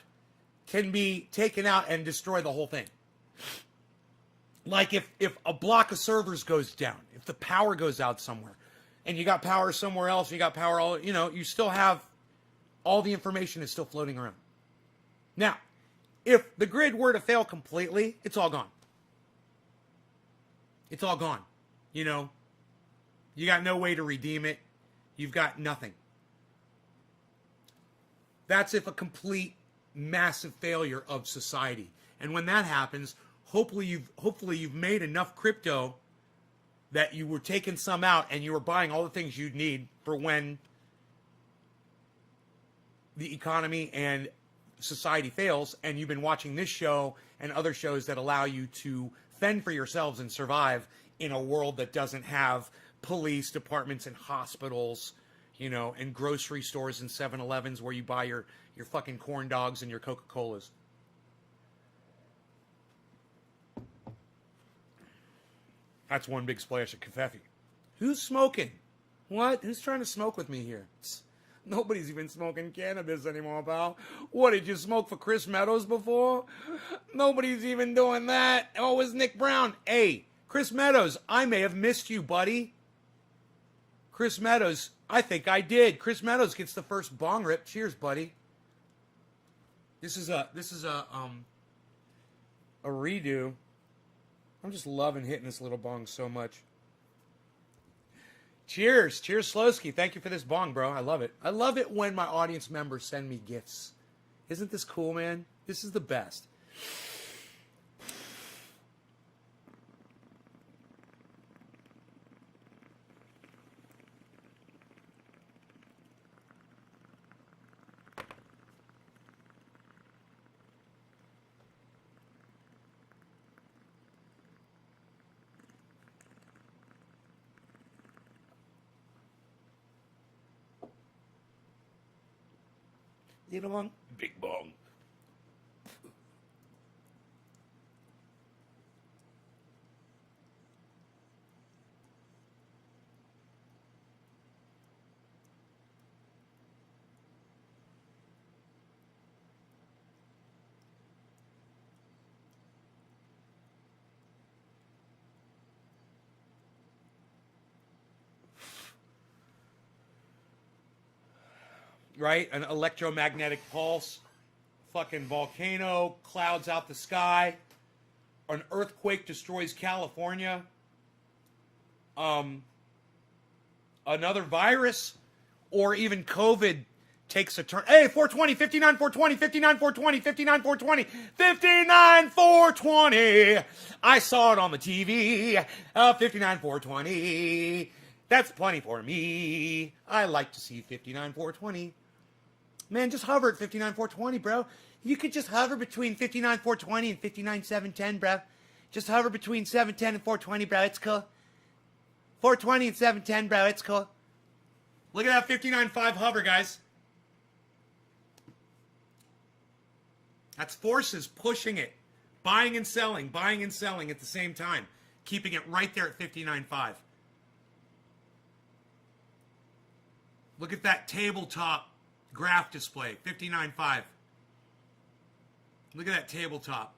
A: can be taken out and destroy the whole thing. Like if a block of servers goes down, if the power goes out somewhere, and you got power somewhere else, you got power all, you know, you still have all the information is still floating around. Now, if the grid were to fail completely, it's all gone. It's all gone. You know, you got no way to redeem it. You've got nothing. That's if a complete massive failure of society. And when that happens, hopefully you've made enough crypto that you were taking some out and you were buying all the things you'd need for when the economy and society fails, and you've been watching this show and other shows that allow you to fend for yourselves and survive in a world that doesn't have police departments and hospitals, you know, and grocery stores and 7-Elevens where you buy your fucking corn dogs and your Coca-Colas. That's one big splash of Covfefe. Who's smoking? What? Who's trying to smoke with me here? Nobody's even smoking cannabis anymore, pal. What, did you smoke for Chris Meadows before? Nobody's even doing that. Oh, it was Nick Brown. Hey, Chris Meadows, I may have missed you, buddy. Chris Meadows, I think I did. Chris Meadows gets the first bong rip. Cheers, buddy. This is a redo. I'm just loving hitting this little bong so much. Cheers. Cheers, Slowski. Thank you for this bong, bro. I love it. I love it when my audience members send me gifts. Isn't this cool, man? This is the best. Little bong, big bong. Right? An electromagnetic pulse, fucking volcano, clouds out the sky, an earthquake destroys California, another virus, or even COVID takes a turn. Hey, 420, 59, 420, 59, 420, 59, 420, 59, 420. I saw it on the TV. 59, 420. That's plenty for me. I like to see 59, 420. Man, just hover at 59, 420, bro. You could just hover between 59, 420 and 59, 710, bro. Just hover between 710 and 420, bro. It's cool. 420 and 710, bro. It's cool. Look at that 59.5 hover, guys. That's forces pushing it. Buying and selling at the same time. Keeping it right there at 59.5. Look at that tabletop graph display, 59.5. Look at that tabletop.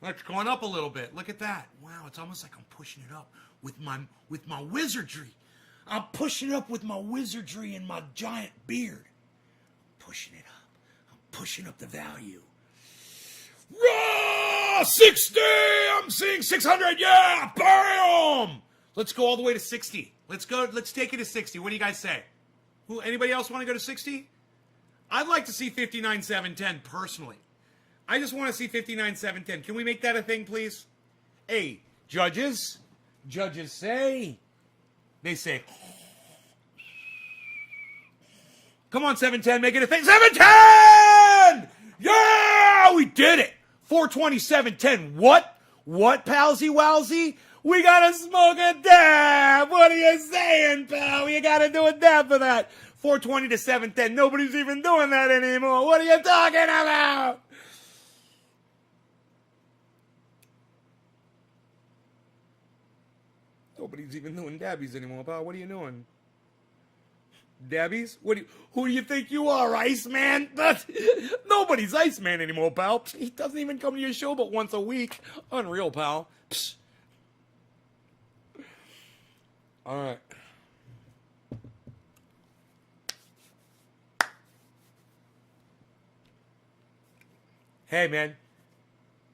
A: It's going up a little bit. Look at that. Wow, it's almost like I'm pushing it up with my wizardry. I'm pushing it up with my wizardry and my giant beard. I'm pushing it up. I'm pushing up the value. Raw 60! I'm seeing 600. Yeah, bam! Let's go all the way to 60. Let's take it to 60. What do you guys say? Anybody else want to go to 60? I'd like to see 59.710 personally. I just want to see 59.710. Can we make that a thing, please? Hey, judges. Judges say. They say. Come on, 710, make it a thing. 710! Yeah, we did it. 427.10. What? What, palsy wowsy? We gotta smoke a dab. What are you saying, pal? You gotta do a dab for that. 420 to 710. Nobody's even doing that anymore. What are you talking about? Nobody's even doing dabbies anymore, pal. What are you doing? Dabbies? Who do you think you are, Iceman? Nobody's Iceman anymore, pal. He doesn't even come to your show but once a week. Unreal, pal. Psst. All right. Hey, man.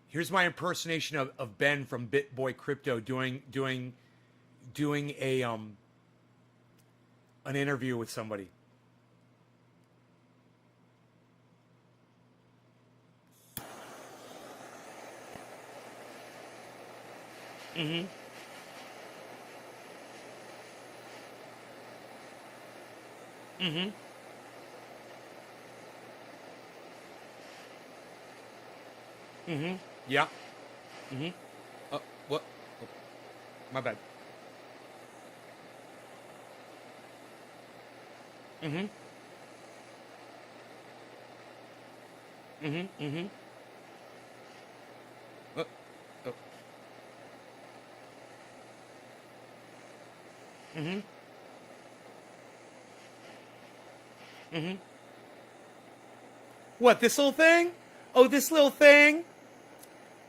A: Here's my impersonation of Ben from BitBoy Crypto doing a an interview with somebody. Mm-hmm. Mm-hmm. Mm-hmm. Yeah. Mm-hmm. What? Oh, my bad. Mm-hmm. Mm-hmm. Mm-hmm. Oh, oh. Mm-hmm. Mm-hmm. What, this little thing? Oh, this little thing?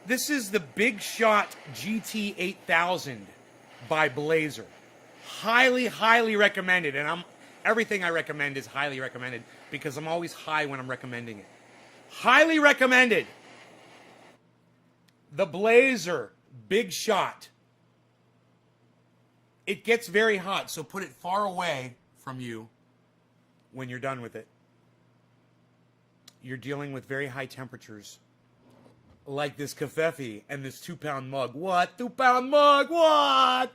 A: This is the Big Shot GT 8000 by Blazer. Highly, highly recommended. And everything I recommend is highly recommended because I'm always high when I'm recommending it. Highly recommended. The Blazer Big Shot. It gets very hot, so put it far away from you when you're done with it. You're dealing with very high temperatures. Like this Covfefe and this 2-pound mug. What? 2-pound mug? What?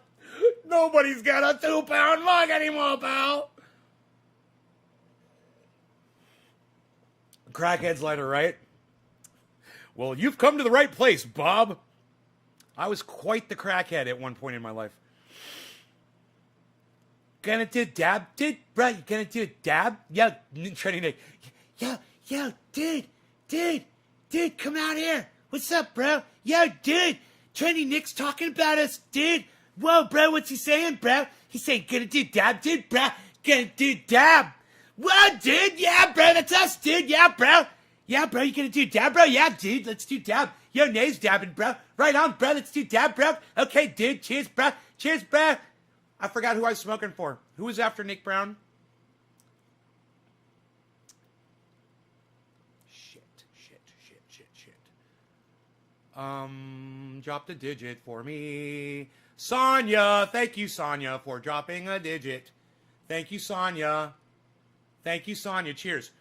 A: Nobody's got a 2-pound mug anymore, pal. Crackhead's lighter, right? Well, you've come to the right place, Bob. I was quite the crackhead at one point in my life. Gonna do dab, dude? Bro, you gonna do a dab? Yeah, Trendy Nick. Yo, dude, come out here. What's up, bro? Yo, dude, Trendy Nick's talking about us, dude. Whoa, bro, what's he saying, bro? He's saying, gonna do dab, dude, bro. Gonna do dab. Whoa, dude, yeah, bro, that's us, dude, yeah, bro. Yeah, bro, you gonna do dab, bro? Yeah, dude, let's do dab. Yo, Nate's dabbing, bro. Right on, bro, let's do dab, bro. Okay, dude, cheers, bro. Cheers, bro. I forgot who I was smoking for. Who was after Nick Brown? Shit. Dropped a digit for me. Sonia, thank you, Sonia, for dropping a digit. Thank you, Sonia. Thank you, Sonia. Cheers.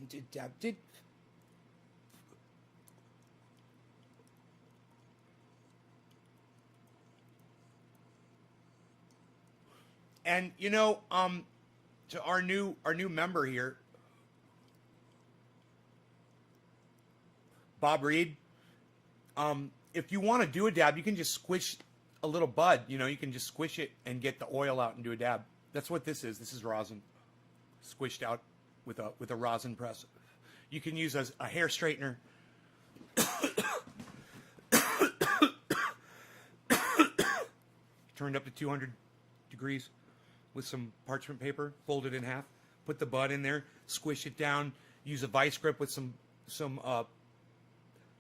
A: Did and to our new member here, Bob Reed. If you want to do a dab, you can just squish a little bud. You can just squish it and get the oil out and do a dab. That's what this is. This is rosin, squished out with a rosin press. You can use as a hair straightener. Turned up to 200 degrees with some parchment paper, fold it in half, put the bud in there, squish it down, use a vice grip with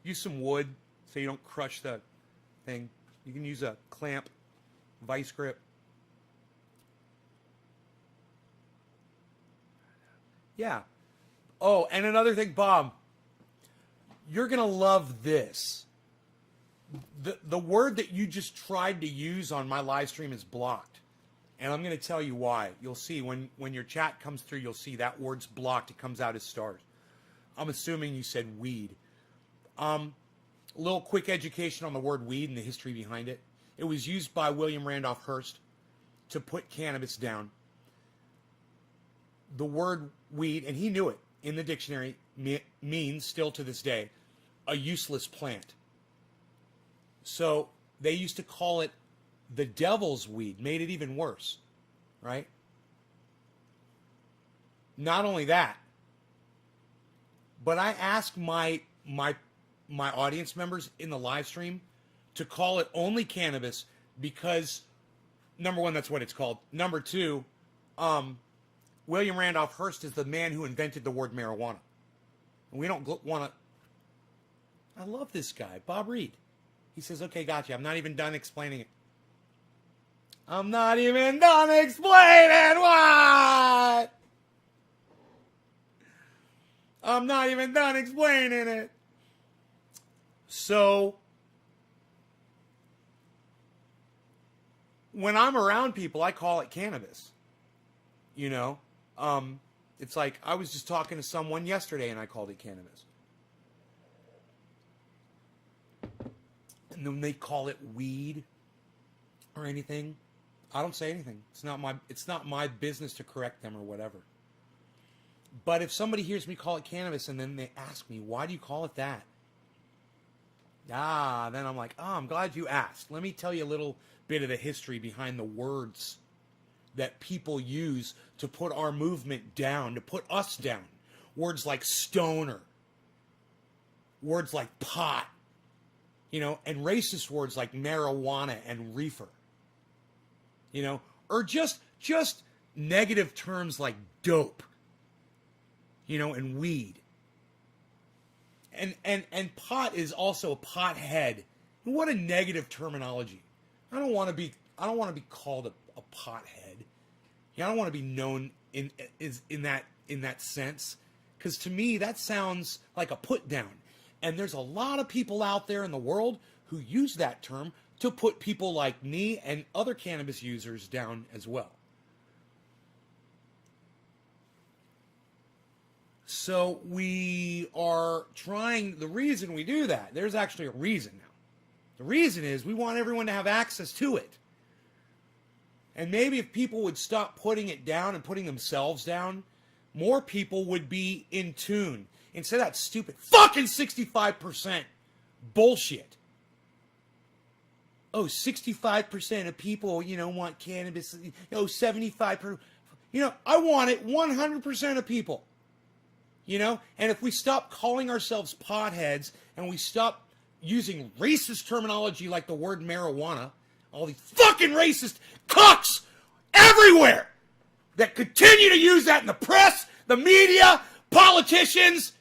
A: use some wood so you don't crush the thing. You can use a clamp, vice grip. Yeah. Oh, and another thing, Bob, you're going to love this. The word that you just tried to use on my live stream is blocked. And I'm going to tell you why. You'll see when your chat comes through, you'll see that word's blocked. It comes out as stars. I'm assuming you said weed. A little quick education on the word weed and the history behind it. It was used by William Randolph Hearst to put cannabis down. The word weed, and he knew it in the dictionary, means still to this day a useless plant. So they used to call it the devil's weed, made it even worse, right? Not only that, but I asked my audience members in the live stream to call it only cannabis because, number one, that's what it's called. Number two, William Randolph Hearst is the man who invented the word marijuana. And we don't want to... I love this guy, Bob Reed. He says, okay, gotcha. I'm not even done explaining it. I'm not even done explaining what? I'm not even done explaining it. So, when I'm around people, I call it cannabis. It's like I was just talking to someone yesterday and I called it cannabis. And then they call it weed or anything. I don't say anything. It's not my business to correct them or whatever. But if somebody hears me call it cannabis and then they ask me, why do you call it that? Then I'm like, I'm glad you asked. Let me tell you a little bit of the history behind the words that people use to put our movement down, to put us down. Words like stoner. Words like pot. And racist words like marijuana and reefer. Or just negative terms like dope. And weed. And pot is also a pothead. What a negative terminology. I don't want to be called a pothead. I don't want to be known in that sense, because to me that sounds like a put down. And there's a lot of people out there in the world who use that term to put people like me and other cannabis users down as well. So we are trying, the reason we do that, there's actually a reason now. The reason is we want everyone to have access to it. And maybe if people would stop putting it down and putting themselves down, more people would be in tune. Instead of that stupid fucking 65% bullshit. 65% of people, want cannabis. 75%. I want it 100% of people. And if we stop calling ourselves potheads and we stop using racist terminology like the word marijuana, all these fucking racist cucks everywhere that continue to use that in the press, the media, politicians,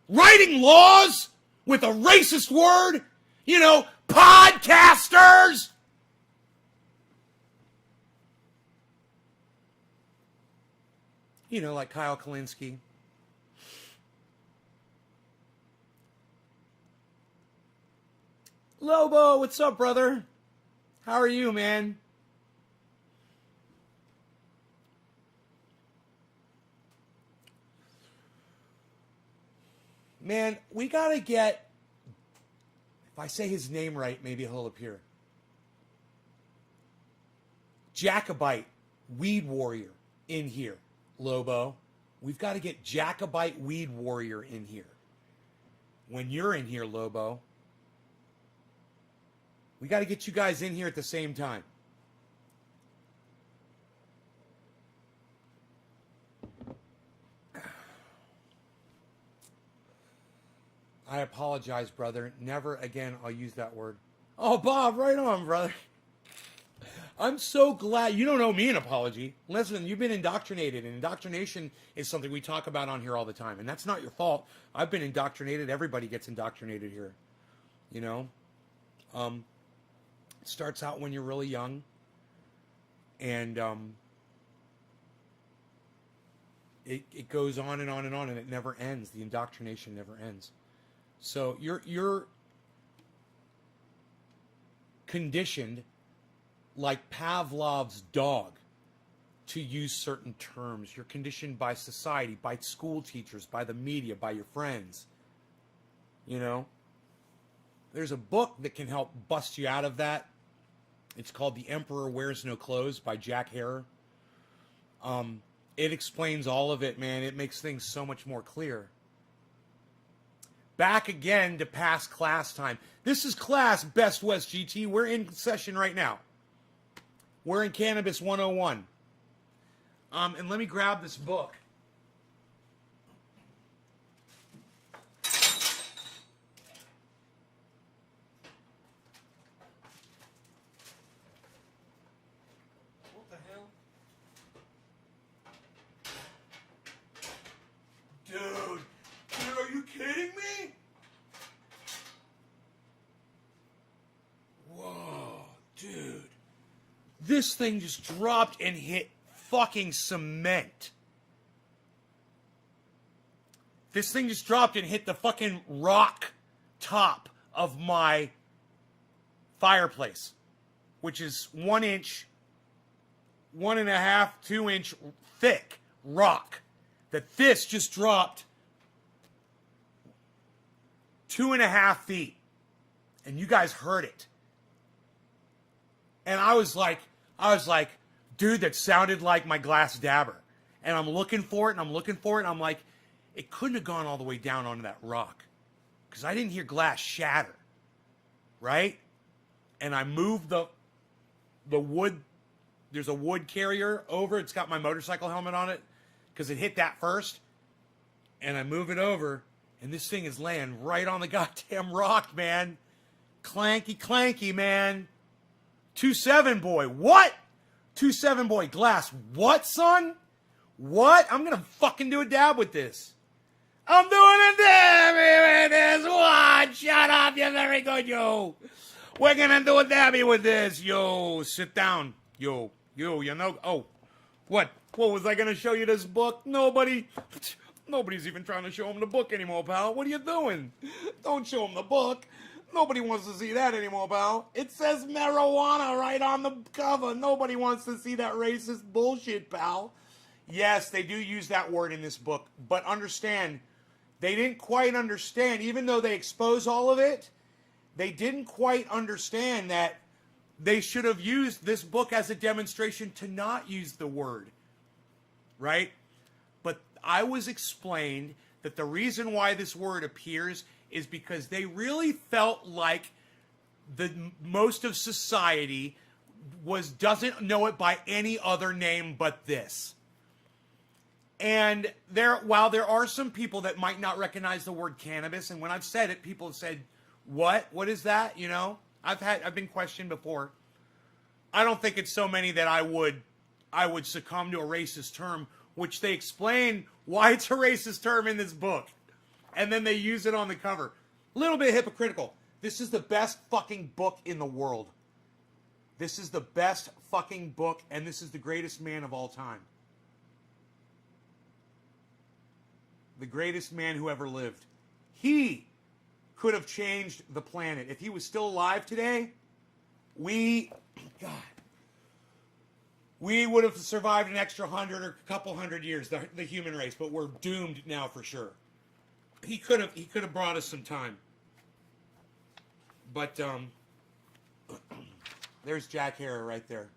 A: writing laws with a racist word, podcasters. Like Kyle Kalinske. Lobo, what's up, brother? How are you, man? Man, we gotta get, if I say his name right, maybe he'll appear. Jacobite Weed Warrior in here, Lobo. We've got to get Jacobite Weed Warrior in here. When you're in here, Lobo, we got to get you guys in here at the same time. I apologize, brother. Never again I'll use that word. Oh, Bob, right on, brother. I'm so glad. You don't owe me an apology. Listen, you've been indoctrinated, and indoctrination is something we talk about on here all the time, and that's not your fault. I've been indoctrinated. Everybody gets indoctrinated here. You know? It starts out when you're really young, and it goes on and on and on, and it never ends. The indoctrination never ends. So you're conditioned like Pavlov's dog to use certain terms. You're conditioned by society, by school teachers, by the media, by your friends. You know? There's a book that can help bust you out of that. It's called The Emperor Wears No Clothes by Jack Herer. It explains all of it, man. It makes things so much more clear. Back again to past class time. This is class Best West GT. We're in session right now. We're in Cannabis 101. And let me grab this book. What the hell? Dude, are you kidding me? Whoa, dude. This thing just dropped and hit fucking cement. This thing just dropped and hit the fucking rock top of my fireplace, which is 1 inch, 1.5, 2 inch thick rock. That this just dropped 2.5 feet. And you guys heard it. And I was like, dude, that sounded like my glass dabber. And I'm looking for it, and I'm like, it couldn't have gone all the way down onto that rock. Because I didn't hear glass shatter. Right? And I moved the wood, there's a wood carrier over, it's got my motorcycle helmet on it, because it hit that first. And I move it over, and this thing is laying right on the goddamn rock, man. Clanky, clanky, man. 2.7 boy. What? 2.7 boy glass. What, son? What? I'm gonna fucking do a dab with this. I'm doing a dabby with this. What? Shut up. You're very good, yo. We're gonna do a dabby with this. Yo, sit down. Yo, you know. Oh, what? What was I gonna show you this book? Nobody's even trying to show him the book anymore, pal. What are you doing? Don't show him the book. Nobody wants to see that anymore, pal. It says marijuana right on the cover. Nobody wants to see that racist bullshit, pal. Yes, they do use that word in this book, but understand, they didn't quite understand, even though they expose all of it, they didn't quite understand that they should have used this book as a demonstration to not use the word, right? But I was explained that the reason why this word appears is because they really felt like the most of society doesn't know it by any other name but this. And while there are some people that might not recognize the word cannabis, and when I've said it, people have said, "What? What is that?" You know, I've been questioned before. I don't think it's so many that I would succumb to a racist term, which they explain why it's a racist term in this book. And then they use it on the cover. A little bit hypocritical. This is the best fucking book in the world. This is the best fucking book, and this is the greatest man of all time. The greatest man who ever lived. He could have changed the planet. If he was still alive today, we would have survived an extra 100 or a couple hundred years, the human race, but we're doomed now for sure. he could have brought us some time. But there's Jack Herer right there.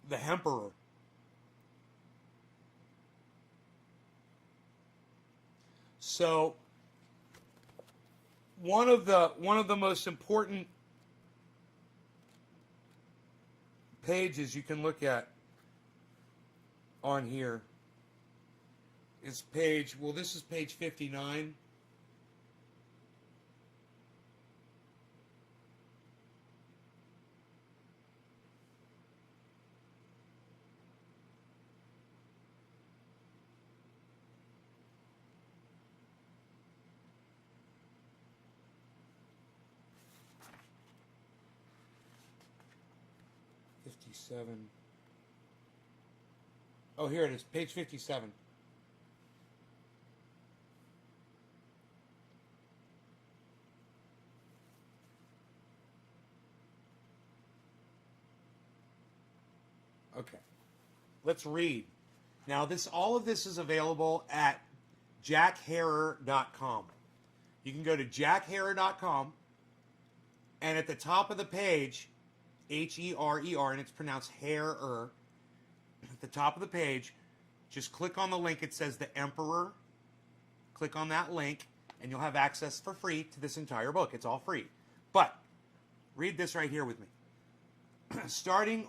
A: The Emperor. So one of the most important pages you can look at on here is this is page 59. Oh, here it is, page 57. Okay. Let's read. Now, all of this is available at jackherer.com. You can go to jackherer.com, and at the top of the page, Herer, and it's pronounced Herer. At the top of the page, just click on the link. It says The Emperor. Click on that link, and you'll have access for free to this entire book. It's all free. But read this right here with me. Starting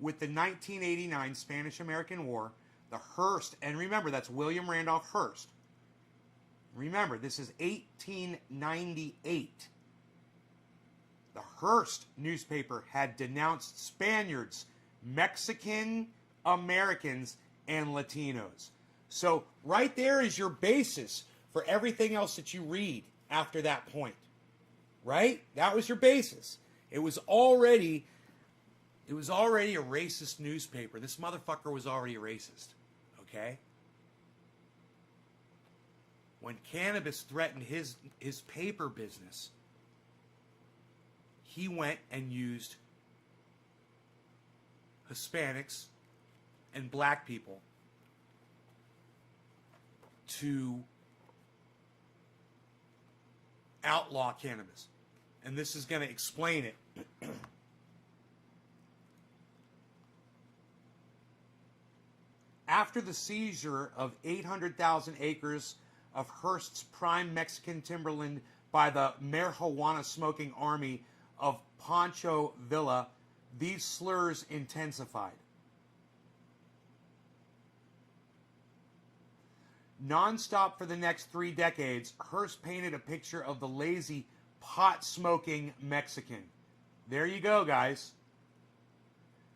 A: with the 1989 Spanish-American War, the Hearst, and remember, that's William Randolph Hearst. Remember, this is 1898. The Hearst newspaper had denounced Spaniards, Mexican Americans, and Latinos. So right there is your basis for everything else that you read after that point. Right? That was your basis. It was already a racist newspaper. This motherfucker was already a racist. Okay? When cannabis threatened his paper business, he went and used Hispanics and black people to outlaw cannabis. And this is going to explain it. After the seizure of 800,000 acres of Hearst's prime Mexican timberland by the marijuana-smoking army of Pancho Villa, these slurs intensified. Non-stop for the next 3 decades, Hearst painted a picture of the lazy, pot-smoking Mexican. There you go, guys.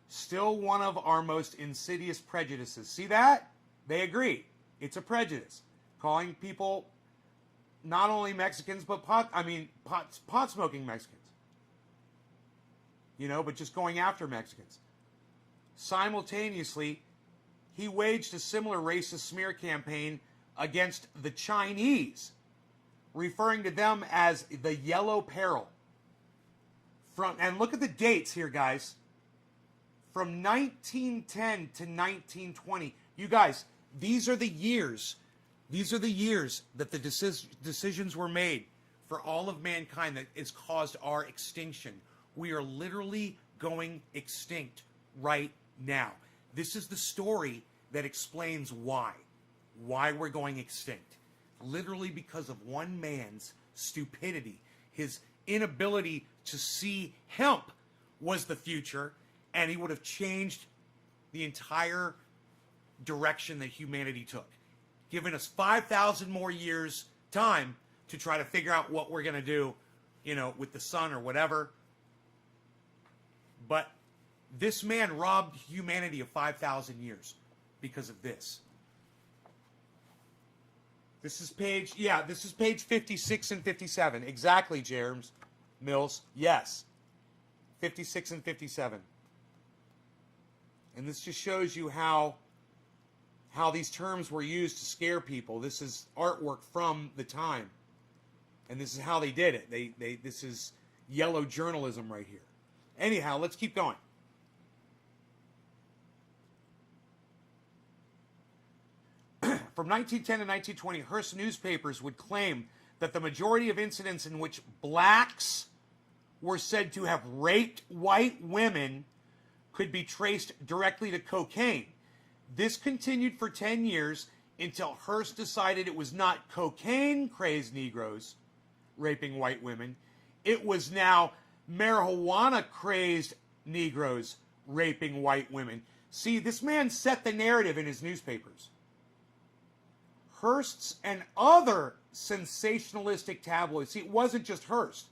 A: Still one of our most insidious prejudices. See that? They agree. It's a prejudice. Calling people not only Mexicans, but pot-smoking Mexicans. You know, but just going after Mexicans. Simultaneously, he waged a similar racist smear campaign against the Chinese, referring to them as the Yellow Peril. And look at the dates here, guys. From 1910 to 1920. You guys, these are the years that the decisions were made for all of mankind that has caused our extinction. We are literally going extinct right now. This is the story that explains why we're going extinct. Literally because of one man's stupidity, his inability to see hemp was the future, and he would have changed the entire direction that humanity took. Giving us 5,000 more years time to try to figure out what we're going to do, you know, with the sun or whatever. But this man robbed humanity of 5,000 years because of this. This is page 56 and 57. Exactly, James Mills. Yes. 56 and 57. And this just shows you how these terms were used to scare people. This is artwork from the time. And this is how they did it. This is yellow journalism right here. Anyhow, let's keep going. from 1910 to 1920, Hearst newspapers would claim that the majority of incidents in which blacks were said to have raped white women could be traced directly to cocaine. This continued for 10 years until Hearst decided it was not cocaine-crazed Negroes raping white women. It was now marijuana-crazed Negroes raping white women. See, this man set the narrative in his newspapers. Hearst's and other sensationalistic tabloids, see, it wasn't just Hearst,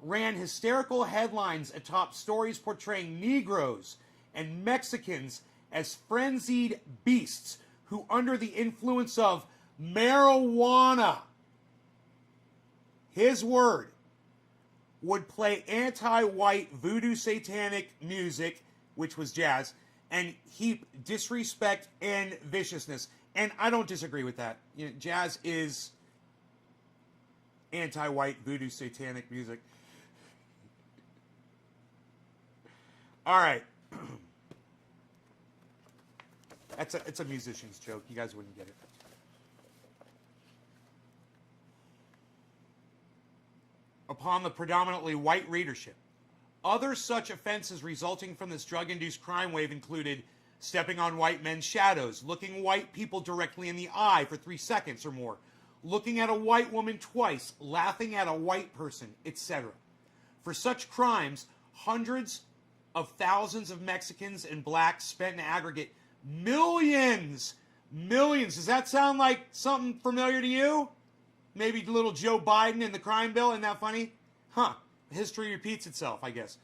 A: ran hysterical headlines atop stories portraying Negroes and Mexicans as frenzied beasts who, under the influence of marijuana, his word, would play anti-white voodoo satanic music, which was jazz, and heap disrespect and viciousness. And I don't disagree with that. You know, jazz is anti-white voodoo satanic music. All right. It's a musician's joke. You guys wouldn't get it. Upon the predominantly white readership. Other such offenses resulting from this drug-induced crime wave included stepping on white men's shadows, looking white people directly in the eye for 3 seconds or more, looking at a white woman twice, laughing at a white person, etc. For such crimes, hundreds of thousands of Mexicans and blacks spent in aggregate millions. Does that sound like something familiar to you? Maybe little Joe Biden and the crime bill, isn't that funny? Huh. History repeats itself, I guess.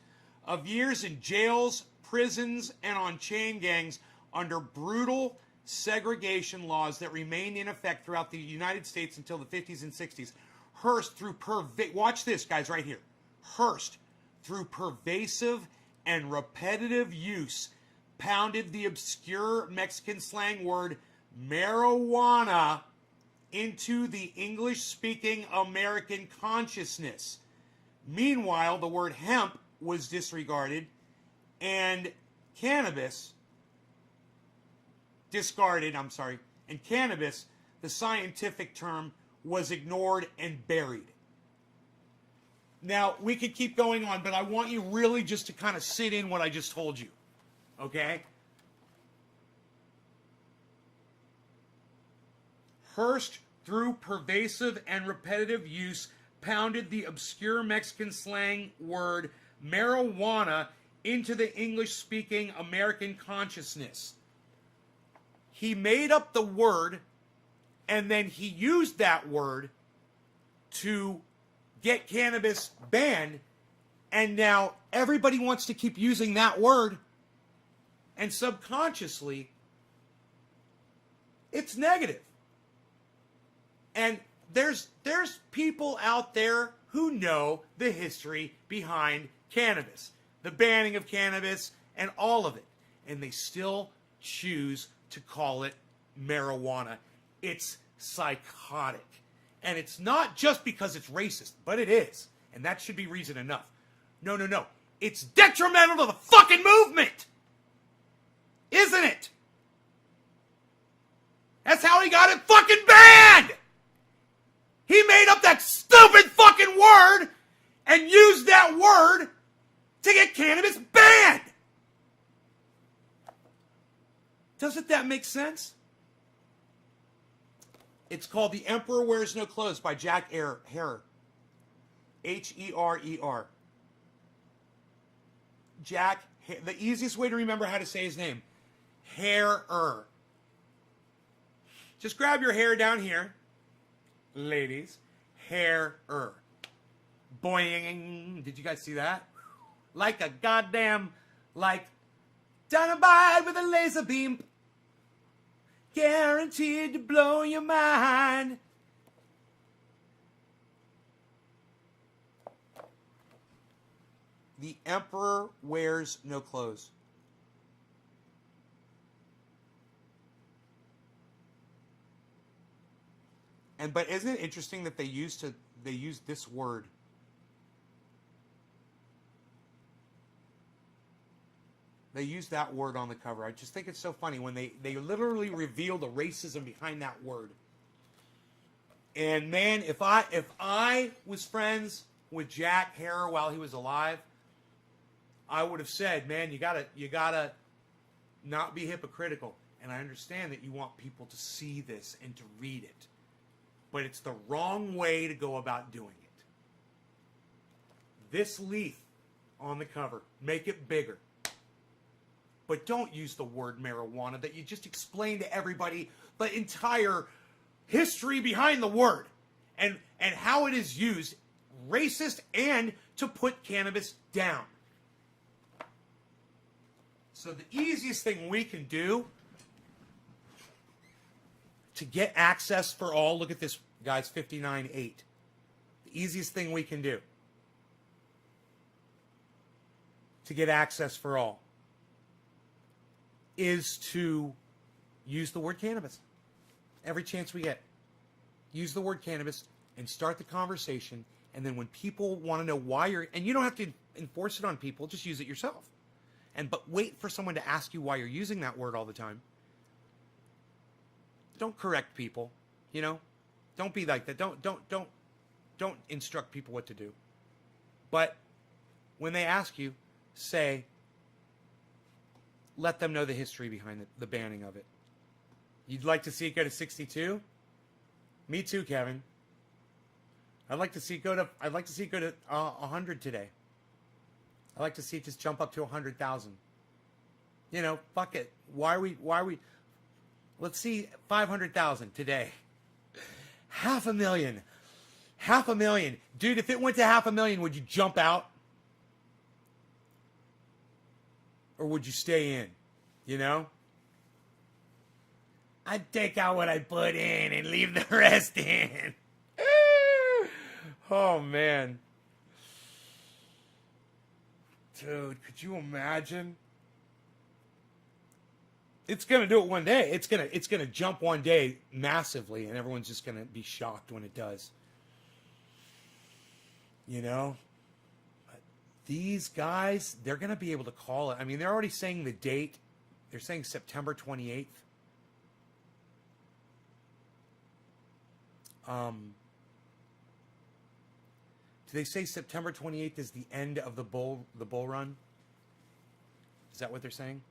A: Of years in jails, prisons, and on chain gangs under brutal segregation laws that remained in effect throughout the United States until the 50s and 60s. Hearst, through watch this, guys, right here. Hearst, through pervasive and repetitive use, pounded the obscure Mexican slang word marijuana into the English-speaking American consciousness. Meanwhile, the word hemp was disregarded and cannabis, and cannabis, the scientific term, was ignored and buried. Now, we could keep going on, but I want you really just to kind of sit in what I just told you, okay? Hearst, through pervasive and repetitive use, pounded the obscure Mexican slang word marijuana into the English-speaking American consciousness. He made up the word, and then he used that word to get cannabis banned, and now everybody wants to keep using that word, and subconsciously, it's negative. And there's people out there who know the history behind cannabis, the banning of cannabis, and all of it. And they still choose to call it marijuana. It's psychotic. And it's not just because it's racist, but it is. And that should be reason enough. No. It's detrimental to the fucking movement! Isn't it? That's how he got it fucking banned! He made up that stupid fucking word and used that word to get cannabis banned. Doesn't that make sense? It's called The Emperor Wears No Clothes by Jack Herer. H-E-R-E-R. Jack, the easiest way to remember how to say his name. Herer. Just grab your hair down here. Ladies, Herer. Boing. Did you guys see that? Like a goddamn, dynamite with a laser beam. Guaranteed to blow your mind. The Emperor Wears No Clothes. But isn't it interesting that they used this word? They use that word on the cover. I just think it's so funny when they literally reveal the racism behind that word. And man, if I was friends with Jack Herer while he was alive, I would have said, man, you gotta not be hypocritical. And I understand that you want people to see this and to read it. But it's the wrong way to go about doing it. This leaf on the cover, make it bigger. But don't use the word marijuana that you just explained to everybody the entire history behind the word and how it is used, racist, and to put cannabis down. So the easiest thing we can do to get access for all, look at this, guys, 59.8. The easiest thing we can do to get access for all is to use the word cannabis. Every chance we get. Use the word cannabis and start the conversation. And then when people want to know why you're, and you don't have to enforce it on people, just use it yourself. But wait for someone to ask you why you're using that word all the time. Don't correct people, you know? Don't be like that. Don't instruct people what to do. But when they ask you, say, let them know the history behind the banning of it. You'd like to see it go to 62? Me too, Kevin. I'd like to see it go to 100 today. I'd like to see it just jump up to 100,000. You know, fuck it. Why are we let's see 500,000 today. 500,000. 500,000. Dude, if it went to 500,000, would you jump out? Or would you stay in? You know? I'd take out what I put in and leave the rest in. Oh, man. Dude, could you imagine? It's going to do it one day. It's going to jump one day massively, and everyone's just going to be shocked when it does. You know? But these guys, they're going to be able to call it. I mean, they're already saying the date. They're saying September 28th. Do they say September 28th is the end of the bull run? Is that what they're saying?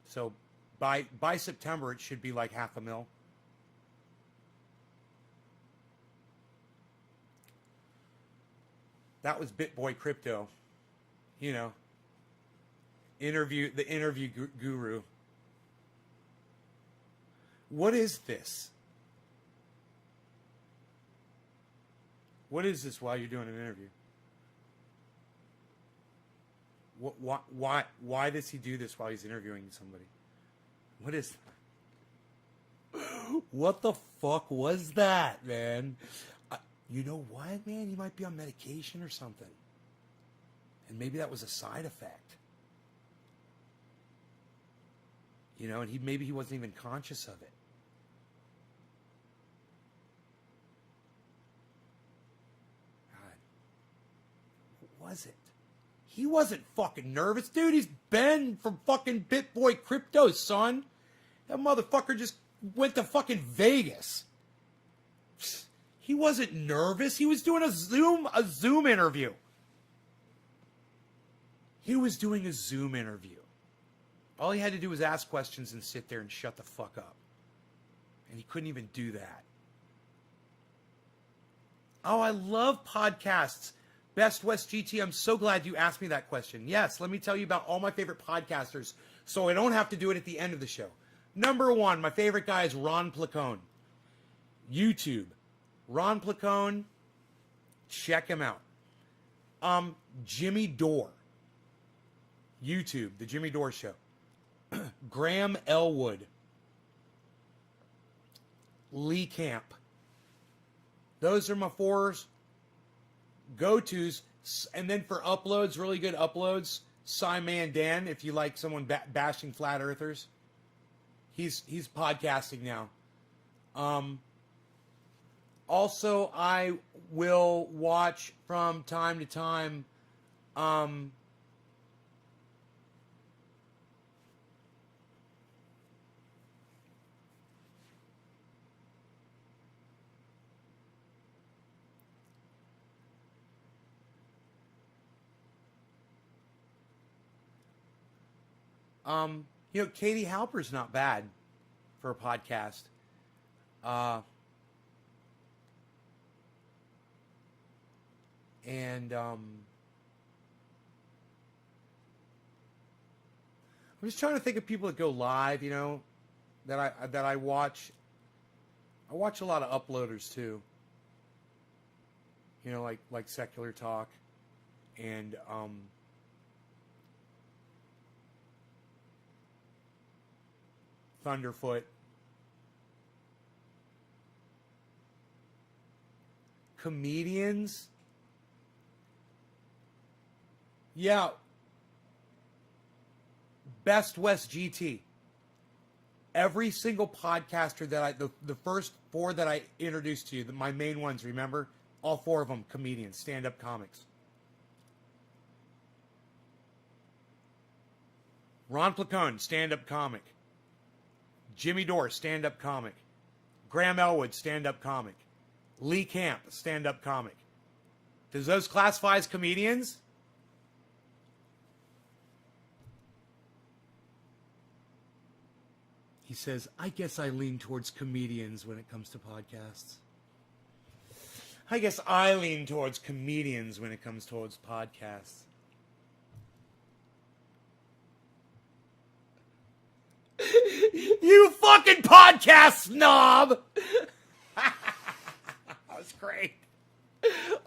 A: So by September it should be like 500,000. That was BitBoy Crypto. You know, the interview guru. What is this? What is this while you're doing an interview? Why does he do this while he's interviewing somebody? What is that? What the fuck was that, man? You know what, man? He might be on medication or something. And maybe that was a side effect. You know, and maybe he wasn't even conscious of it. Was it? He wasn't fucking nervous. Dude, he's Ben from fucking BitBoy Crypto, son. That motherfucker just went to fucking Vegas. He wasn't nervous. He was doing a Zoom interview. He was doing a Zoom interview. All he had to do was ask questions and sit there and shut the fuck up. And he couldn't even do that. Oh, I love podcasts. Best West GT, I'm so glad you asked me that question. Yes, let me tell you about all my favorite podcasters so I don't have to do it at the end of the show. Number one, my favorite guy is Ron Placone. YouTube. Ron Placone, check him out. Jimmy Dore. YouTube, The Jimmy Dore Show. Graham Elwood. Lee Camp. Those are my fours. Go-tos, and then for uploads, really good uploads, Simon Dan, if you like someone bashing flat earthers. He's podcasting now. Also, I will watch from time to time Katie Halper's not bad for a podcast. I'm just trying to think of people that go live, that I watch. I watch a lot of uploaders too. Like Secular Talk and Thunderfoot. Comedians. Yeah. Best West GT. Every single podcaster that the first 4 that I introduced to you, my main ones, remember? All 4 of them comedians, stand-up comics. Ron Placone, stand-up comic. Jimmy Dore, stand-up comic. Graham Elwood, stand-up comic. Lee Camp, stand-up comic. Does those classify as comedians? He says, I guess I lean towards comedians when it comes to podcasts. I guess I lean towards comedians when it comes towards podcasts. You fucking podcast snob! That was great.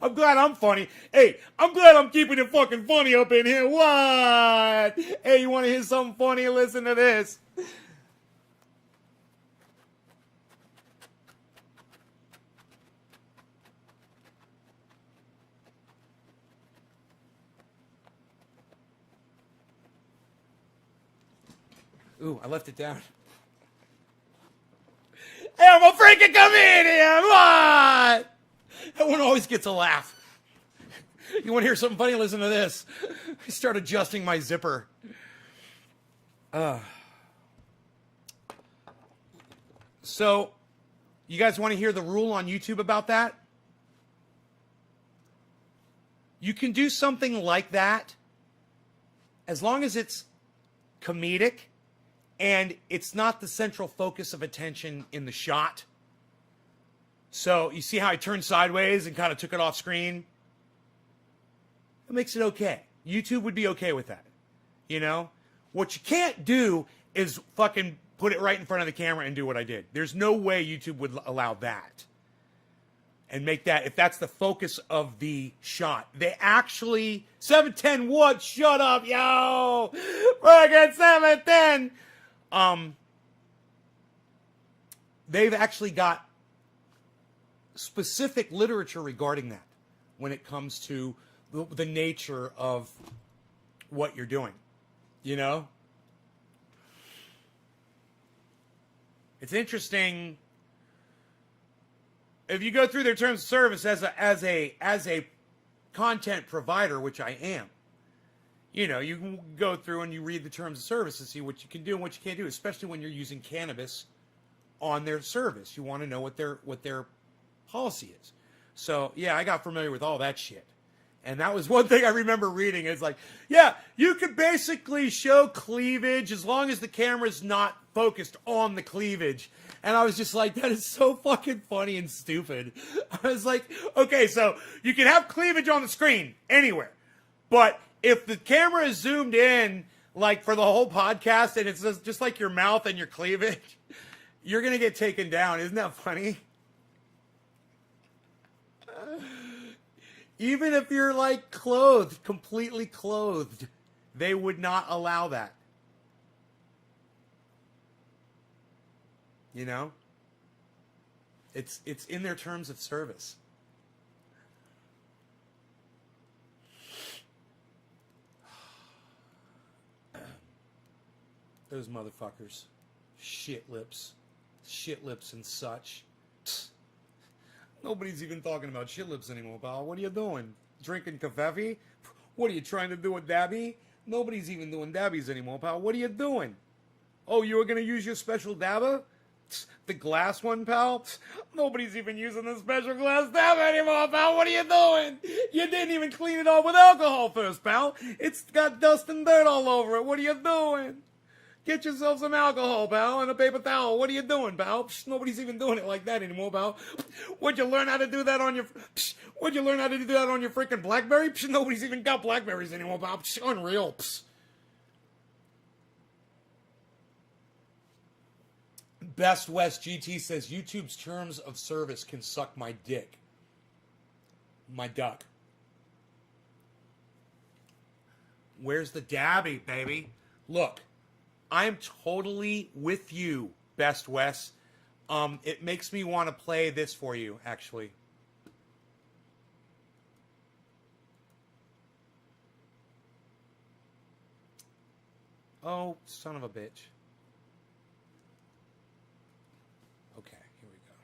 A: I'm glad I'm funny. Hey, I'm glad I'm keeping it fucking funny up in here. What? Hey, you want to hear something funny? Listen to this. Ooh, I left it down. Hey, I'm a freaking comedian! What? That one always gets a laugh. You want to hear something funny? Listen to this. I start adjusting my zipper. So, you guys want to hear the rule on YouTube about that? You can do something like that as long as it's comedic and it's not the central focus of attention in the shot. So you see how I turned sideways and kind of took it off screen? It makes it okay. YouTube would be okay with that. What you can't do is fucking put it right in front of the camera and do what I did. There's no way YouTube would allow that. And make that, if that's the focus of the shot. They actually, 710 what? Shut up, yo! Friggin' 710! They've actually got specific literature regarding that when it comes to the nature of what you're doing. It's interesting. If you go through their terms of service as a content provider, which I am, you can go through and you read the terms of service and see what you can do and what you can't do, especially when you're using cannabis on their service. You want to know what their policy is. So, yeah, I got familiar with all that shit. And that was one thing I remember reading. It's like, yeah, you could basically show cleavage as long as the camera's not focused on the cleavage. And I was just like, that is so fucking funny and stupid. I was like, okay, so you can have cleavage on the screen anywhere. But if the camera is zoomed in, like for the whole podcast, and it's just like your mouth and your cleavage, you're going to get taken down. Isn't that funny? Even if you're like clothed, completely clothed, they would not allow that. It's in their terms of service. Those motherfuckers. Shit lips and such. Nobody's even talking about shit lips anymore, pal. What are you doing? Drinking kafefe? What are you trying to do with dabby? Nobody's even doing dabbies anymore, pal. What are you doing? Oh, you were going to use your special dabber? The glass one, pal? Nobody's even using the special glass dabber anymore, pal. What are you doing? You didn't even clean it off with alcohol first, pal. It's got dust and dirt all over it. What are you doing? Get yourself some alcohol, pal, and a paper towel. What are you doing, pal? Psh, nobody's even doing it like that anymore, pal. What'd you learn how to do that on your? What'd you learn how to do that on your freaking BlackBerry? Psh, nobody's even got Blackberries anymore, pal. Psh, unreal. Psh. Best West GT says YouTube's terms of service can suck my dick. My duck. Where's the dabby, baby? Look, I am totally with you, Best West. It makes me want to play this for you, actually. Oh, son of a bitch. Okay, here we go.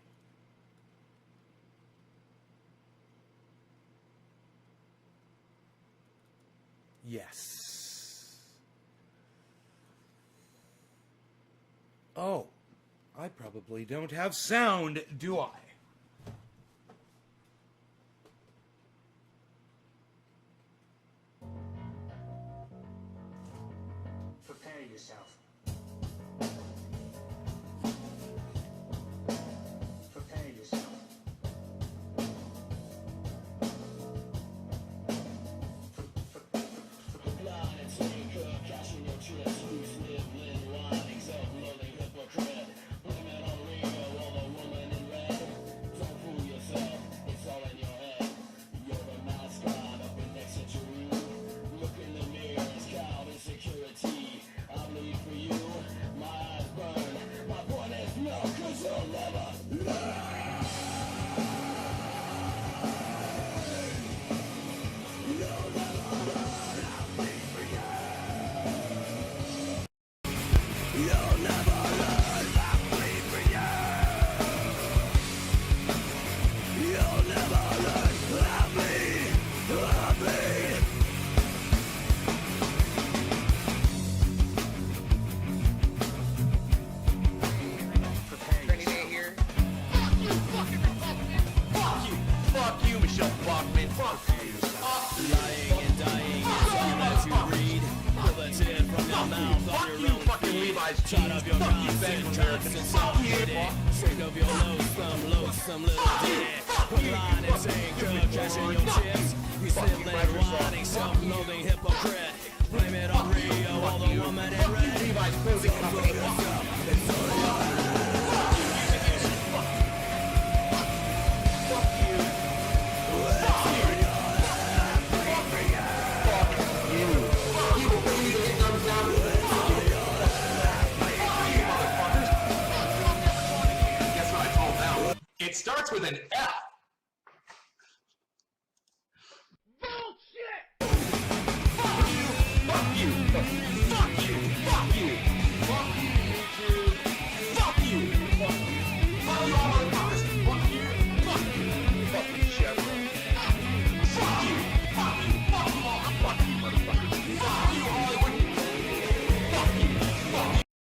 A: Yes. Oh, I probably don't have sound, do I?
B: Prepare yourself. Prepare yourself.
C: It starts with an F. Bullshit! Fuck you! Fuck you! Fuck you! Fuck you! Fuck you, YouTube! Fuck you! Fuck you! Fuck you all motherfuckers! Fuck you! Fuck you! Fuck you, Chevron! Fuck you! Fuck you! Fuck you all! Fuck you, motherfuckers! Fuck you, Hollywood! Fuck you! Fuck you!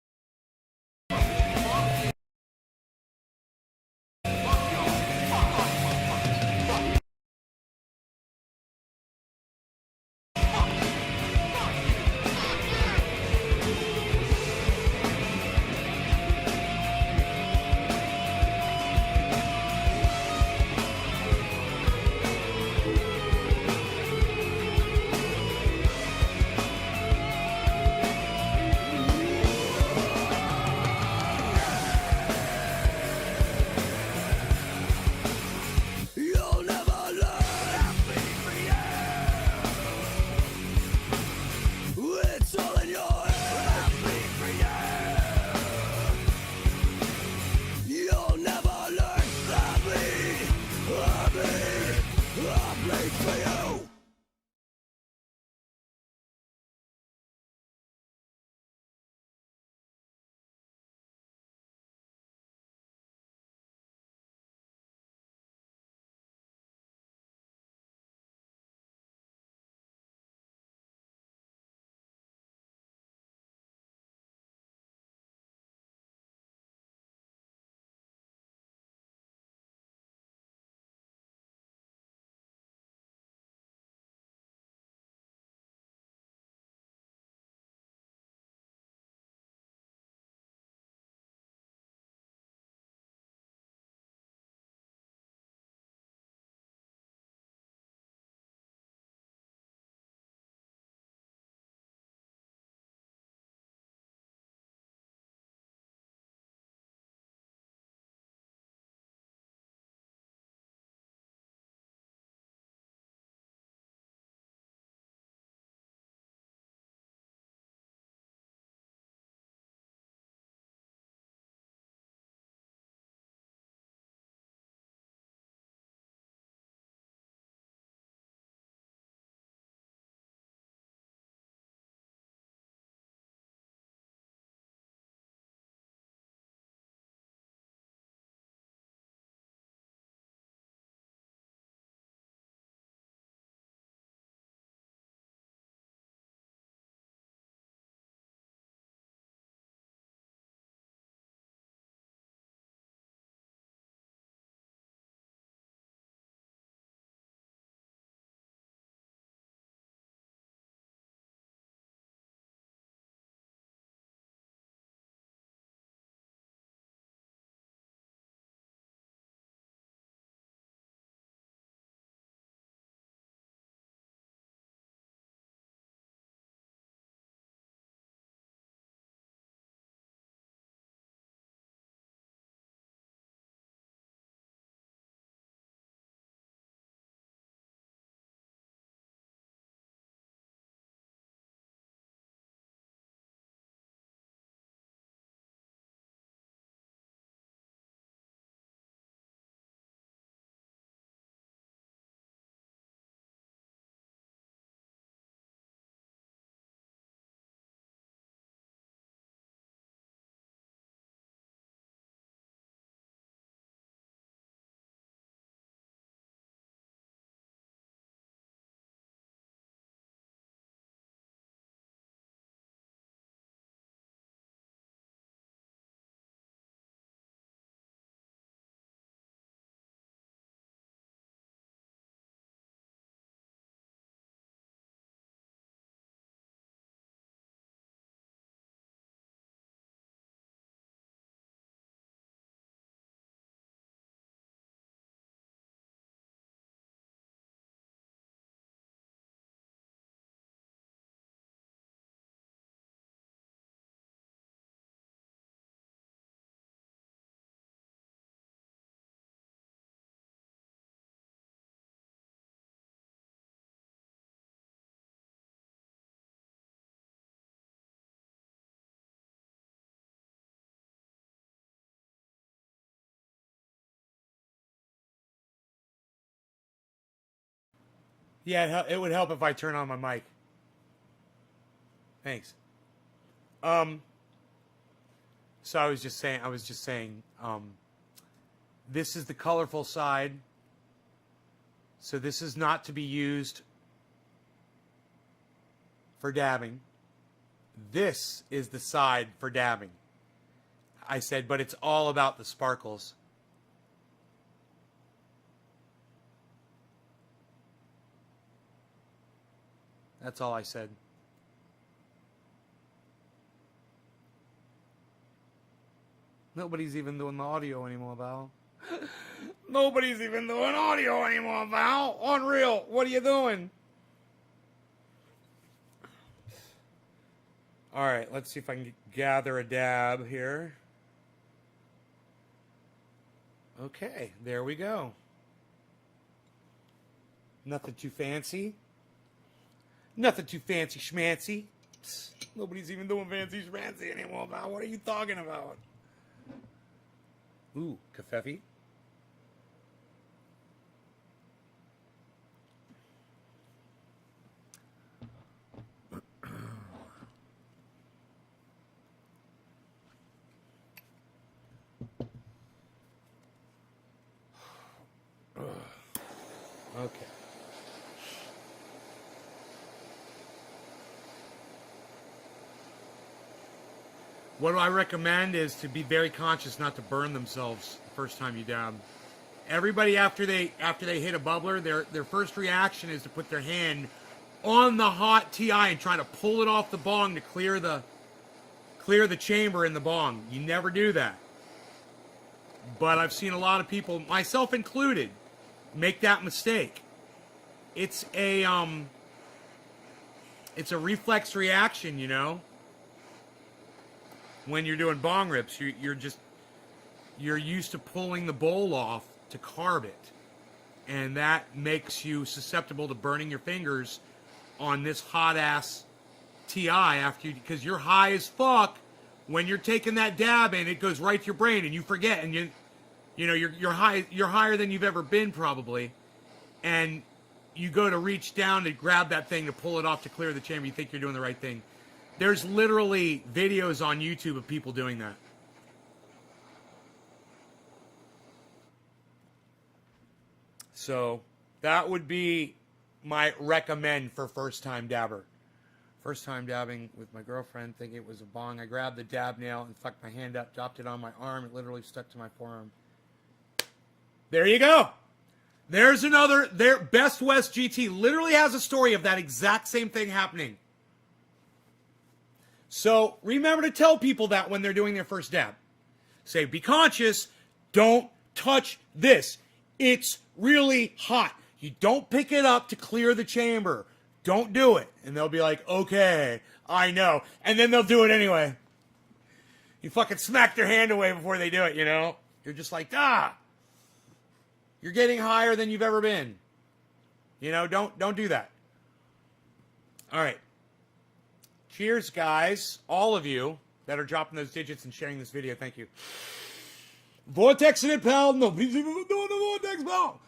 A: Yeah, it would help if I turn on my mic. Thanks. So I was just saying, this is the colorful side. So this is not to be used for dabbing. This is the side for dabbing. I said, but it's all about the sparkles. That's all I said. Nobody's even doing the audio anymore, Val. Nobody's even doing audio anymore, Val. Unreal. What are you doing? All right, let's see if I can gather a dab here. Okay, there we go. Nothing too fancy. Nothing too fancy schmancy. Nobody's even doing fancy schmancy anymore, Val. What are you talking about? Ooh, kafefe. Okay. What I recommend is to be very conscious not to burn themselves the first time you dab. Everybody after they hit a bubbler, their first reaction is to put their hand on the hot TI and try to pull it off the bong to clear the chamber in the bong. You never do that. But I've seen a lot of people, myself included, make that mistake. It's a reflex reaction, you know. When you're doing bong rips, you're used to pulling the bowl off to carve it, and that makes you susceptible to burning your fingers on this hot ass TI because you're high as fuck when you're taking that dab in. It goes right to your brain and you forget, and you're higher than you've ever been probably, and you go to reach down to grab that thing to pull it off to clear the chamber. You think you're doing the right thing. There's literally videos on YouTube of people doing that. So that would be my recommend for first time dabber. First time dabbing with my girlfriend, thinking it was a bong. I grabbed the dab nail and fucked my hand up, dropped it on my arm. It literally stuck to my forearm. There you go. There's another. Best West GT literally has a story of that exact same thing happening. So remember to tell people that when they're doing their first dab. Say, be conscious, don't touch this. It's really hot. You don't pick it up to clear the chamber. Don't do it. And they'll be like, okay, I know. And then they'll do it anyway. You fucking smack their hand away before they do it, you know? You're just like, you're getting higher than you've ever been. You know, don't do that. All right. Cheers, guys. All of you that are dropping those digits and sharing this video. Thank you. Vortex in it, pal. Nobody's even doing the vortex, pal.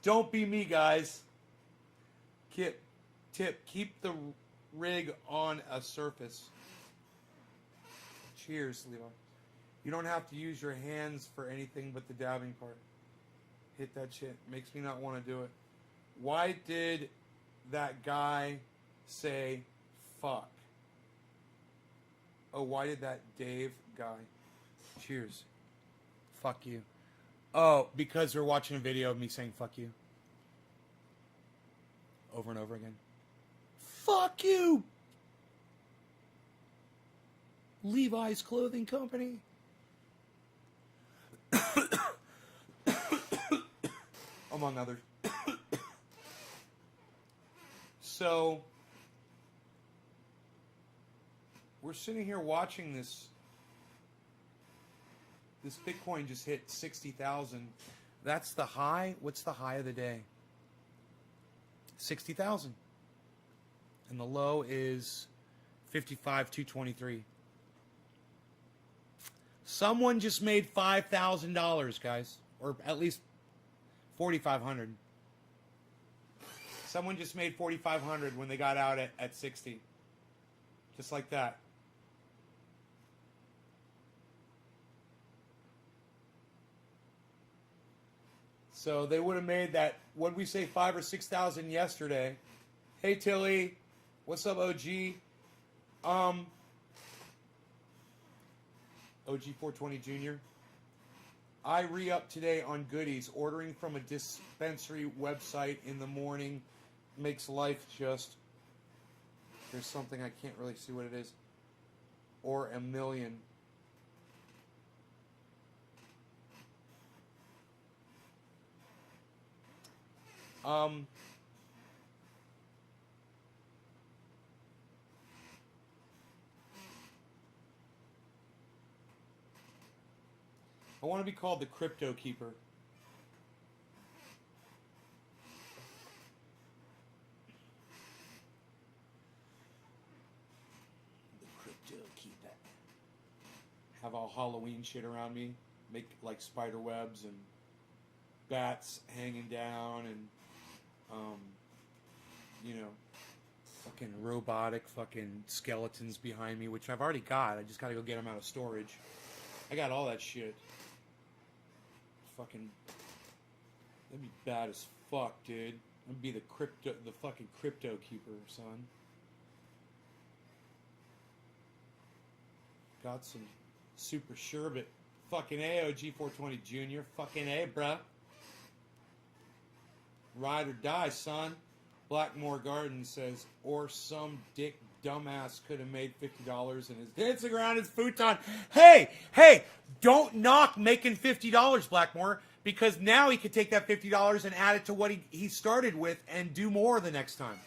A: Don't be me, guys. Keep the rig on a surface. Cheers, Leon. You don't have to use your hands for anything but the dabbing part. Hit that shit. Makes me not want to do it. Why did that guy say fuck? Oh, why did that Dave guy? Cheers. Fuck you. Oh, because we're watching a video of me saying fuck you. Over and over again. Fuck you! Levi's Clothing Company. Among others. So, we're sitting here watching this. This Bitcoin just hit 60,000. That's the high. What's the high of the day? 60,000. And the low is 55,223. Someone just made $5,000, guys. Or at least 4,500. Someone just made 4,500 when they got out at 60. Just like that. So they would have made that, what did we say, 5,000 or 6,000 yesterday. Hey Tilly, what's up OG? OG420 Jr. I re-up today on goodies. Ordering from a dispensary website in the morning makes life just... There's something I can't really see what it is. Or a million. I want to be called the Crypto Keeper. The Crypto Keeper. Have all Halloween shit around me. Make like spider webs and bats hanging down and you know, fucking robotic fucking skeletons behind me, which I've already got. I just gotta go get them out of storage. I got all that shit. Fucking, that'd be bad as fuck, dude. I'd be the fucking Crypto Keeper, son. Got some super sherbet. Fucking A, OG420 Jr. Fucking A, bruh. Ride or die, son. Blackmore Garden says, or some dick dumbass could have made $50 and is dancing around his futon. Hey, don't knock making $50, Blackmore, because now he could take that $50 and add it to what he started with and do more the next time.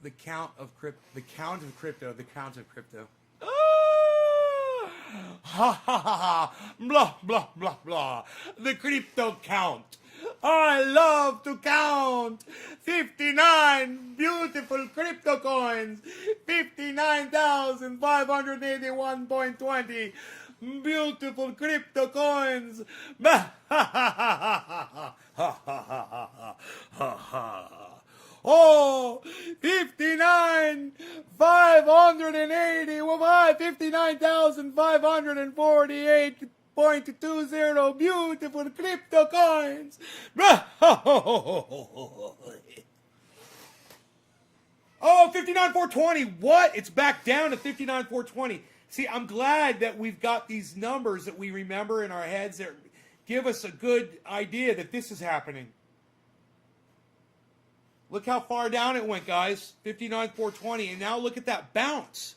A: The count of crypto. Ha ha ha ha. Blah, blah, blah, blah. The crypto count. I love to count 59 beautiful crypto coins. 59,581.20 beautiful crypto coins. Oh, 59,548.20 beautiful crypto coins. Oh, 59,420. What? It's back down to 59,420. See, I'm glad that we've got these numbers that we remember in our heads that give us a good idea that this is happening. Look how far down it went, guys. 59,420. And now look at that bounce.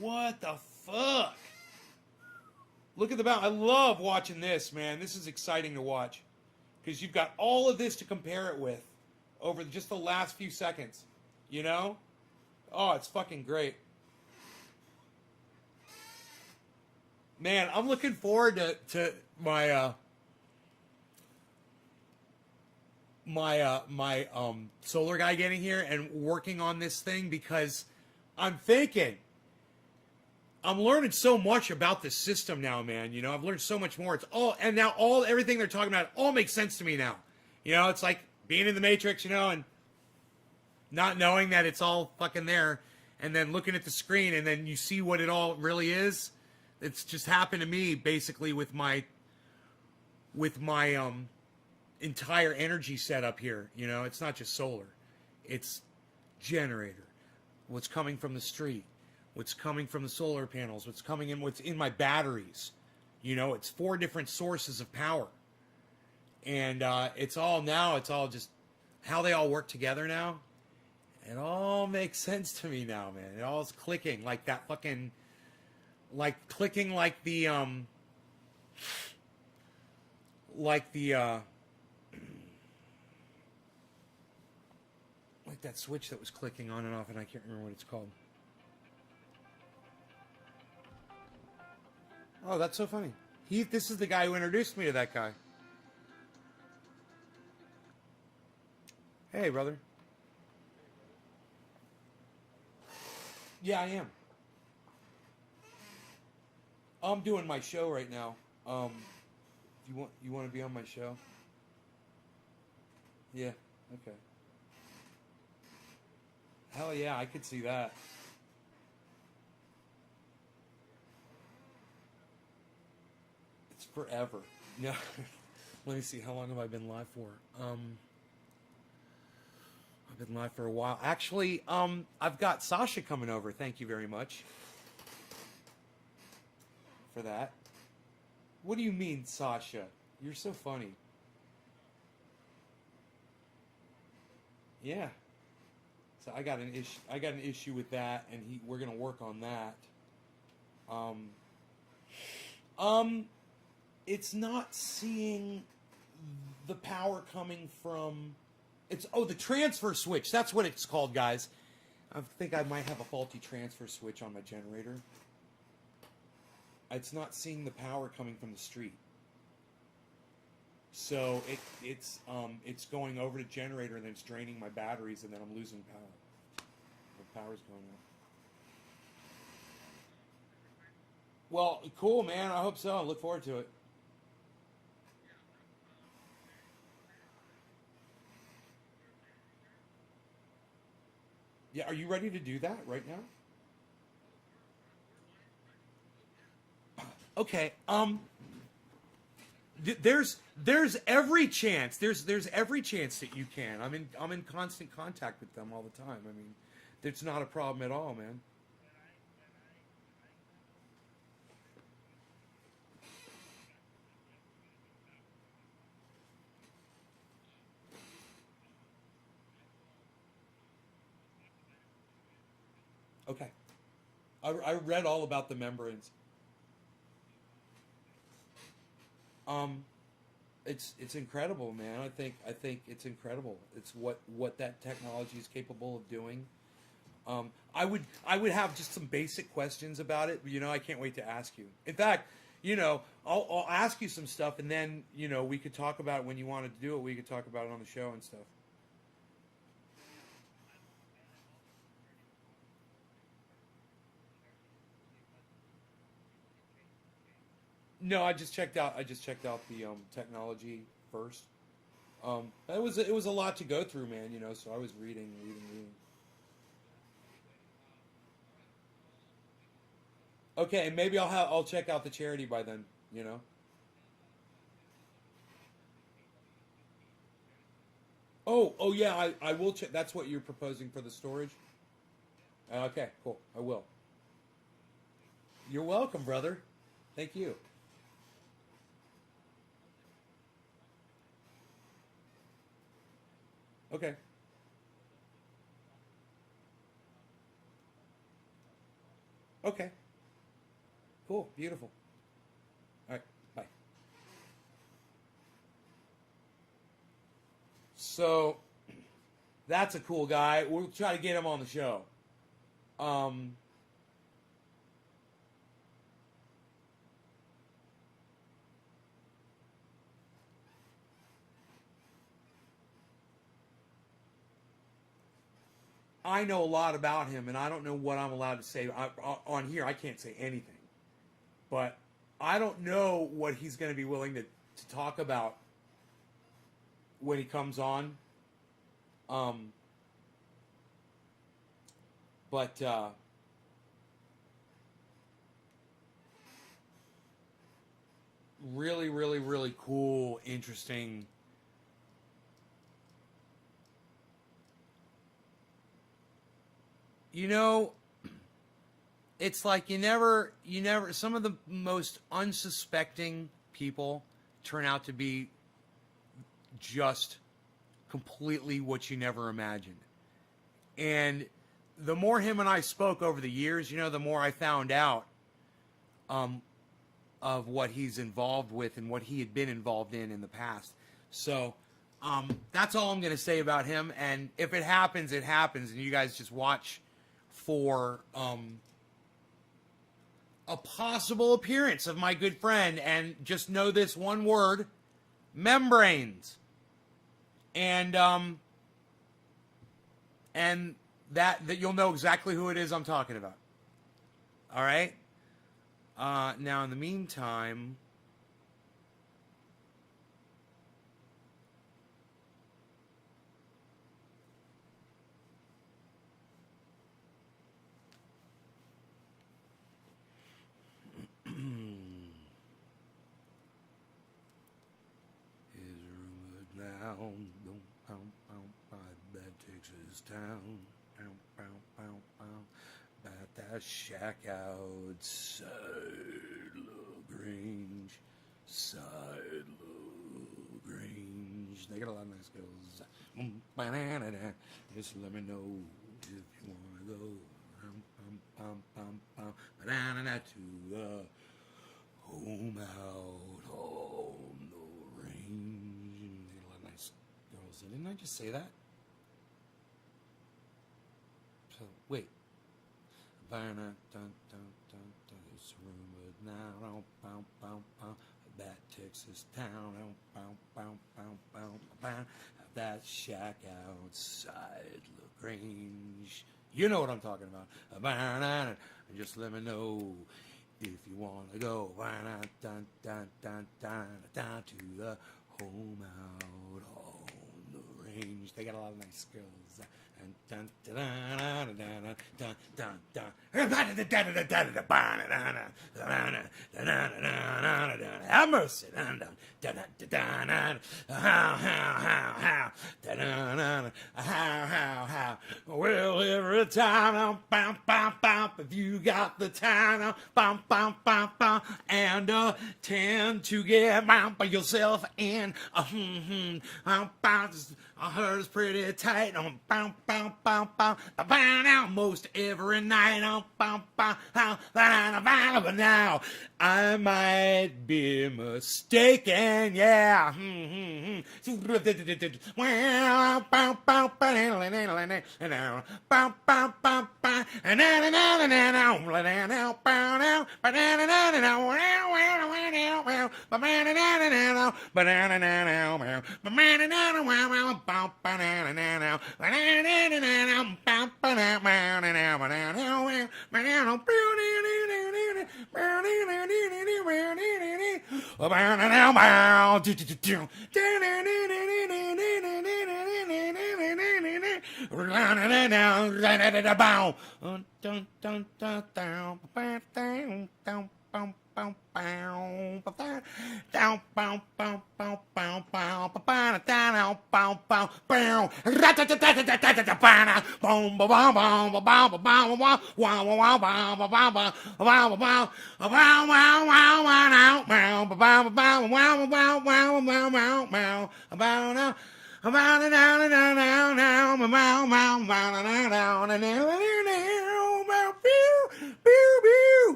A: What the fuck? Look at the bounce. I love watching this, man. This is exciting to watch. Because you've got all of this to compare it with over just the last few seconds. You know? Oh, it's fucking great. Man, I'm looking forward to my my solar guy getting here and working on this thing, because I'm thinking I'm learning so much about the system now, man. You know, I've learned so much more. It's all, and now everything they're talking about all makes sense to me now. You know, it's like being in the Matrix, you know, and not knowing that it's all fucking there, and then looking at the screen, and then you see what it all really is. It's just happened to me basically with my entire energy setup here. You know, it's not just solar, it's generator, what's coming from the street, what's coming from the solar panels, what's in my batteries. You know, it's 4 different sources of power, and it's all just how they all work together now. It all makes sense to me now, man. It all is clicking like that fucking, like clicking like the like that switch that was clicking on and off, and I can't remember what it's called. Oh, that's so funny. This is the guy who introduced me to that guy. Hey, brother. Yeah, I am. I'm doing my show right now. You want to be on my show? Yeah. Okay. Hell yeah, I could see that. It's forever. No. Let me see. How long have I been live for? I've been live for a while. Actually, I've got Sasha coming over. Thank you very much for that. What do you mean, Sasha? You're so funny. Yeah. So I got an issue with that, and we're gonna work on that. It's not seeing the power coming from. The transfer switch. That's what it's called, guys. I think I might have a faulty transfer switch on my generator. It's not seeing the power coming from the street. So it's going over to generator, and then it's draining my batteries, and then I'm losing power. The power's going out. Well, cool, man. I hope so. I look forward to it. Yeah, are you ready to do that right now? Okay. There's every chance. There's every chance that you can. I'm in constant contact with them all the time. I mean, it's not a problem at all, man. Okay. I read all about the membranes. Um, it's incredible, man. I think it's incredible. It's what that technology is capable of doing. I would have just some basic questions about it. You know, I can't wait to ask you. In fact, you know, I'll ask you some stuff, and then you know we could talk about it when you wanted to do it. We could talk about it on the show and stuff. No, I just checked out the technology first. It was a lot to go through, man. You know, so I was reading. Okay, and maybe I'll check out the charity by then. You know. Oh yeah, I will check. That's what you're proposing for the storage. Okay, cool. I will. You're welcome, brother. Thank you. Okay. Okay. Cool. Beautiful. All right. Bye. So that's a cool guy. We'll try to get him on the show. Um, I know a lot about him, and I don't know what I'm allowed to say on here. I can't say anything, but I don't know what he's going to be willing to talk about when he comes on. Um, but really, really, really cool, interesting. you know, it's like you never, some of the most unsuspecting people turn out to be just completely what you never imagined. And the more him and I spoke over the years, you know, the more I found out of what he's involved with and what he had been involved in the past. So that's all I'm going to say about him. And if it happens, it happens. And you guys just watch for a possible appearance of my good friend. And just know this one word, membranes. And that you'll know exactly who it is I'm talking about. All right? Now, in the meantime, is rumored now, by that Texas town, about that shack outside LaGrange, They got a lot of nice girls. Just let me know if you want to go. To the home out on the range. They got a lot of nice girls. Didn't I just say that? So, wait. It's rumored now that Texas town that shack outside LaGrange. You know what I'm talking about. Just let me know if you want to go to the home out on the range. They got a lot of nice girls. Have mercy. Well, every time, if you got the time, and tend to get yourself in, I heard it's pretty tight on most every night but now I might be mistaken, yeah.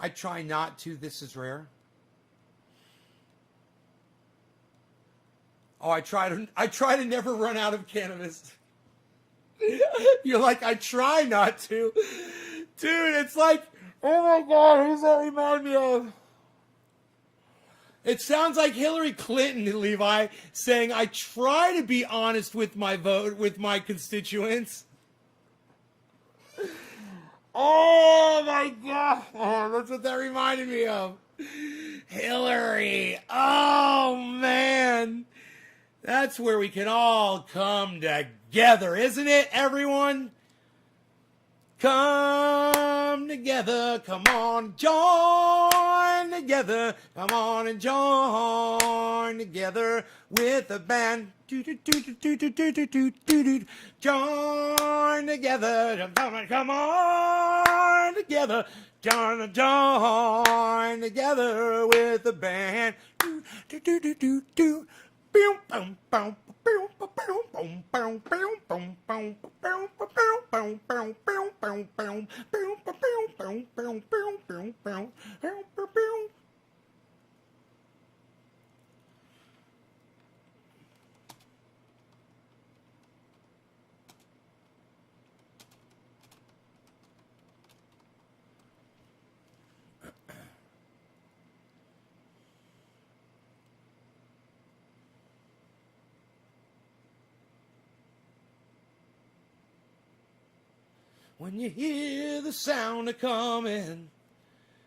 A: I try not to. This is rare. Oh, I try to never run out of cannabis. You're like, I try not to. Dude, it's like, oh my God, who's that remind me of? It sounds like Hillary Clinton, Levi, saying, I try to be honest with my vote, with my constituents. Oh my God. Oh, that's what that reminded me of. Hillary. That's where we can all come together, isn't it, everyone? Come together, come on, join together, come on and join together with the band. Join together, come on together, join together with the band. When you hear the sound of coming,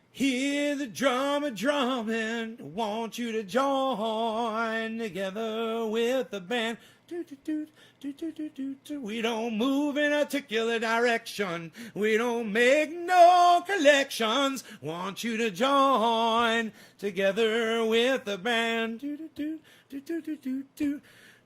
A: hear the drummer drumming, want you to join together with the band. We don't move in a particular direction. We don't make no collections. Want you to join together with the band.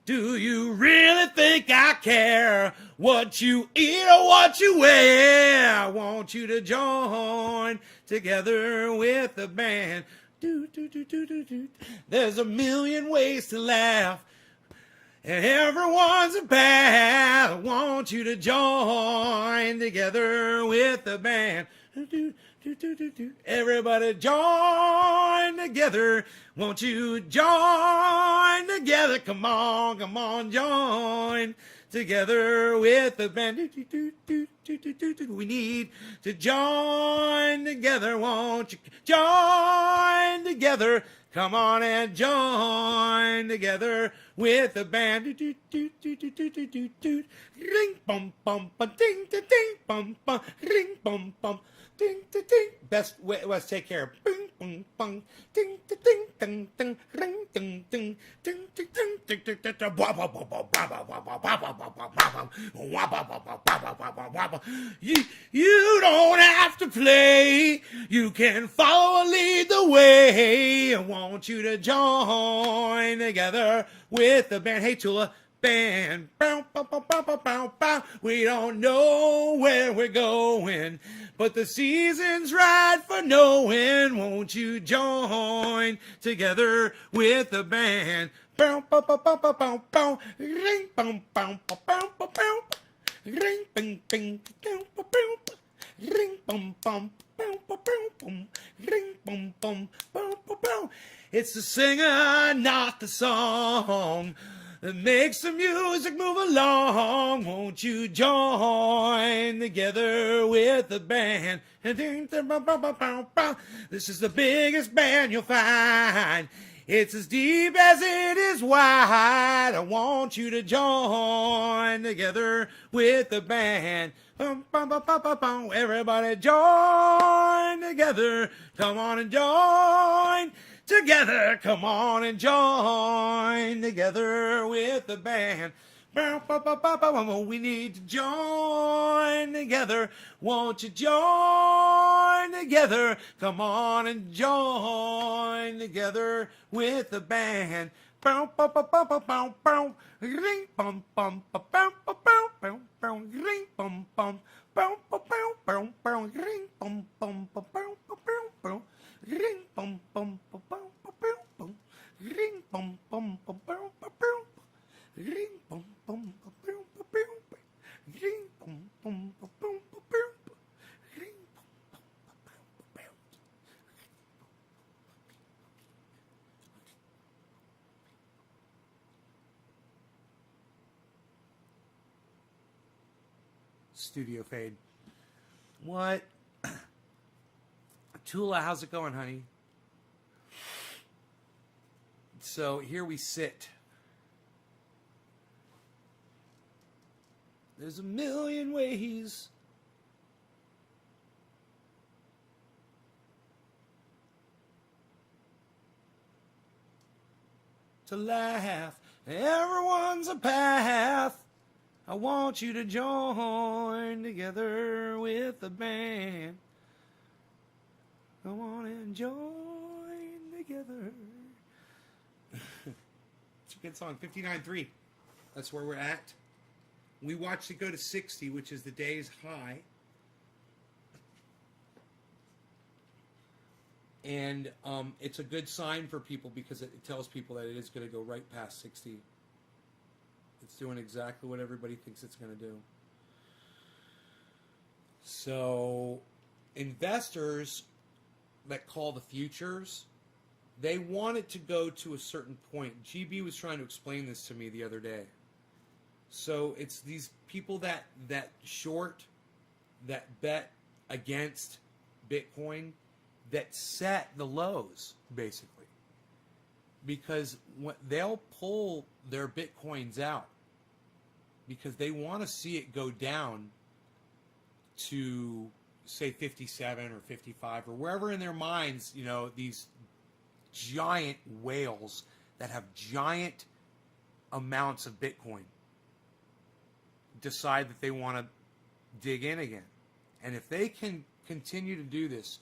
A: Do you really think I care what you eat or what you wear? I want you to join together with the band. There's a million ways to laugh, and everyone's a path. I want you to join together with the band. Everybody join together. Won't you join together? Come on, join together with the band. We need to join together. Won't you join together? Come on and join together with the band. Ring bum bum ba ding ding ding bum bum ring bum bum ding ding ding. Best way was take care. Bing bing bang ding ding ding ding ding ring ding ding ding ding ding ding ding ding. You don't have to play. You can follow or lead the way. I want you to join together with the band. Hey Tula, band. Bow, bow, bow, bow, bow, bow, bow. We don't know where we're going, but the season's right for knowing. Won't you join together with the band? Bow, bow, bow, bow, bow, bow, bow. Ring, bow, bow, bow, bow, bow, bow. Ring, bing, bing, bow, bow, bow. Ring, bum, bum, bow, bow, bow, boom. Ring, bum, bum, bow, bow, bow. It's the singer, not the song, that makes the music move along. Won't you join together with the band? This is the biggest band you'll find. It's as deep as it is wide. I want you to join together with the band. Everybody join together. Come on and join together. Come on and join together with the band. We need to join together. Won't you join together? Come on and join together with the band. Ring bum bum bum bum bum bum ring bum bum bum bum bum bum ring bum bum bum bum bum ring bum bum bum bum bum ring bum bum bum bum bum ring bum bum bum bum bum ring bum bum bum bum bum ring Studio fade. What? Tula, how's it going, honey? So here we sit. There's a million ways to laugh, Everyone's a path. I want you to join together with the band. I want to join together. It's a good song. 59.3. That's where we're at. We watched it go to 60, which is the day's high. And it's a good sign for people because it tells people that it is going to go right past 60. It's doing exactly what everybody thinks it's going to do. So, investors that call the futures, they want it to go to a certain point. GB was trying to explain this to me the other day. So, it's these people that short, that bet against Bitcoin, that set the lows, basically. Because they'll pull their Bitcoins out because they want to see it go down to, say, 57 or 55 or wherever in their minds, you know, these giant whales that have giant amounts of Bitcoin decide that they want to dig in again. And if they can continue to do this,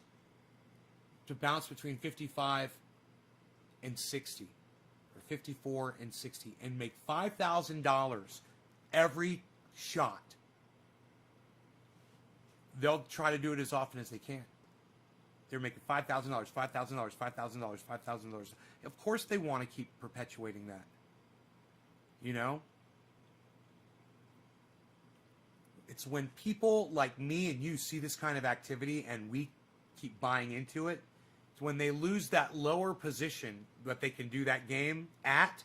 A: to bounce between 55 and 60, or 54 and 60, and make $5,000 every shot, they'll try to do it as often as they can. They're making $5,000, $5,000, $5,000, $5,000. Of course they want to keep perpetuating that. You know? It's when people like me and you see this kind of activity and we keep buying into it, it's when they lose that lower position that they can do that game at,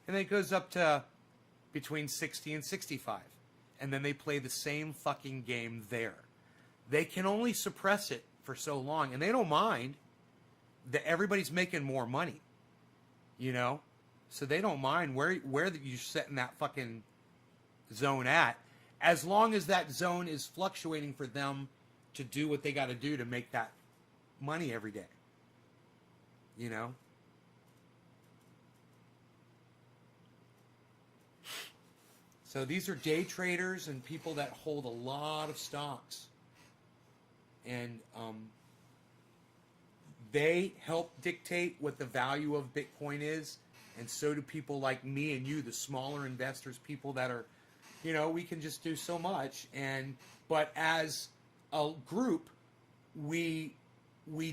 A: and then it goes up to between 60 and 65. And then they play the same fucking game there. They can only suppress it for so long, and they don't mind that everybody's making more money, you know? So they don't mind where you're setting that fucking zone at, as long as that zone is fluctuating for them to do what they got to do to make that money every day. You know? So these are day traders and people that hold a lot of stocks. And they help dictate what the value of Bitcoin is. And so do people like me and you, the smaller investors, people that are, you know, we can just do so much. But as a group, we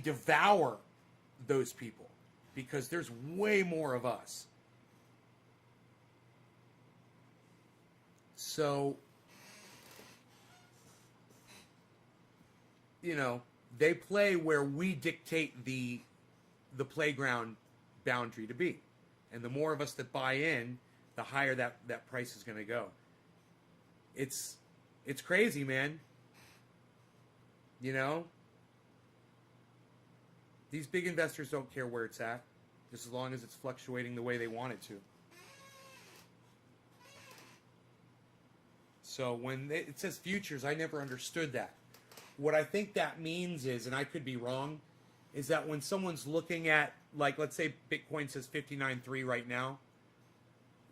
A: devour those people because there's way more of us. So, you know, they play where we dictate the playground boundary to be. And the more of us that buy in, the higher that price is going to go. It's crazy, man. You know? These big investors don't care where it's at, just as long as it's fluctuating the way they want it to. So when it says futures, I never understood that. What I think that means is, and I could be wrong, is that when someone's looking at, like, let's say Bitcoin says 59.3 right now,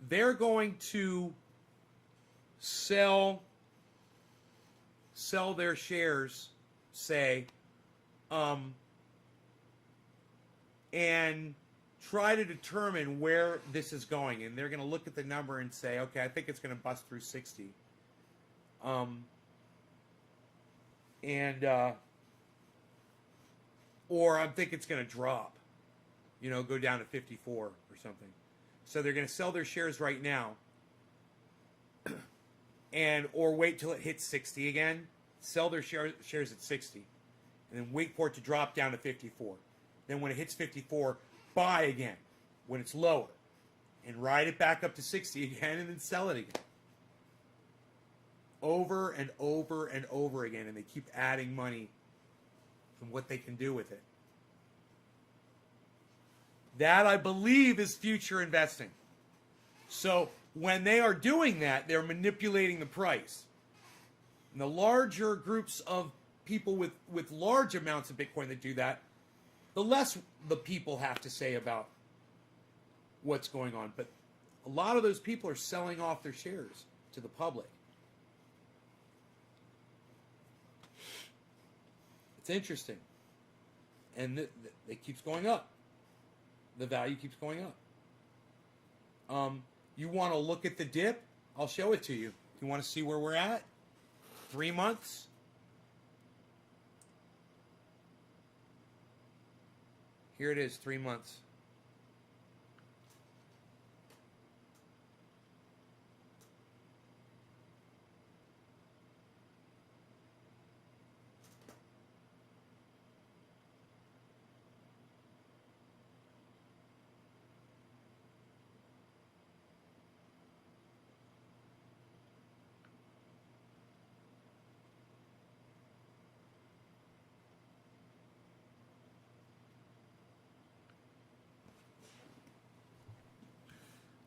A: they're going to sell their shares, say, and try to determine where this is going. And they're going to look at the number and say, okay, I think it's going to bust through 60. Or I think it's going to drop, you know, go down to 54 or something. So they're going to sell their shares right now, or wait till it hits 60 again, sell their shares at 60, and then wait for it to drop down to 54. Then when it hits 54, buy again when it's lower, and ride it back up to 60 again, and then sell it again. Over and over and over again, and they keep adding money from what they can do with it. That, I believe, is future investing. So when they are doing that, they're manipulating the price. And the larger groups of people with large amounts of Bitcoin that do that, the less the people have to say about what's going on. But A lot of those people are selling off their shares to the public. It's interesting. And it keeps going up. The value keeps going up. You want to look at the dip? I'll show it to you. You want to see where we're at? 3 months? Here it is, 3 months.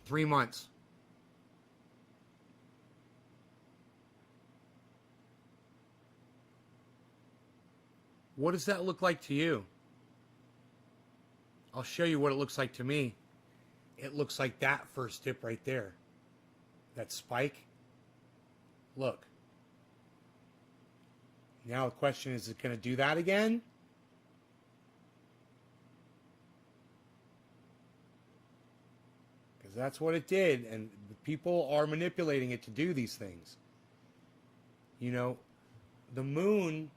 A: Three months. What does that look like to you? I'll show you what it looks like to me. It looks like that first dip right there. That spike. Look. Now the question is it going to do that again? Because that's what it did, and people are manipulating it to do these things. You know, the moon...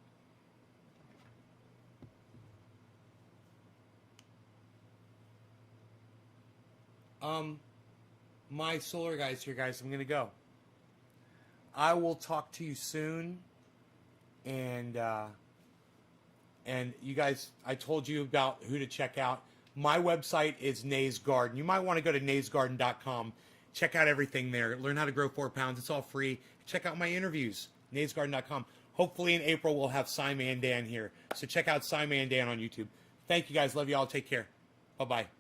A: my solar guy's here, guys. I'm going to go. I will talk to you soon. And you guys, I told you about who to check out. My website is Nays Garden. You might want to go to naysgarden.com. Check out everything there. Learn how to grow 4 pounds. It's all free. Check out my interviews, naysgarden.com. Hopefully in April we'll have Cy Mandan here. So check out Cy Mandan on YouTube. Thank you guys. Love you all. Take care. Bye-bye.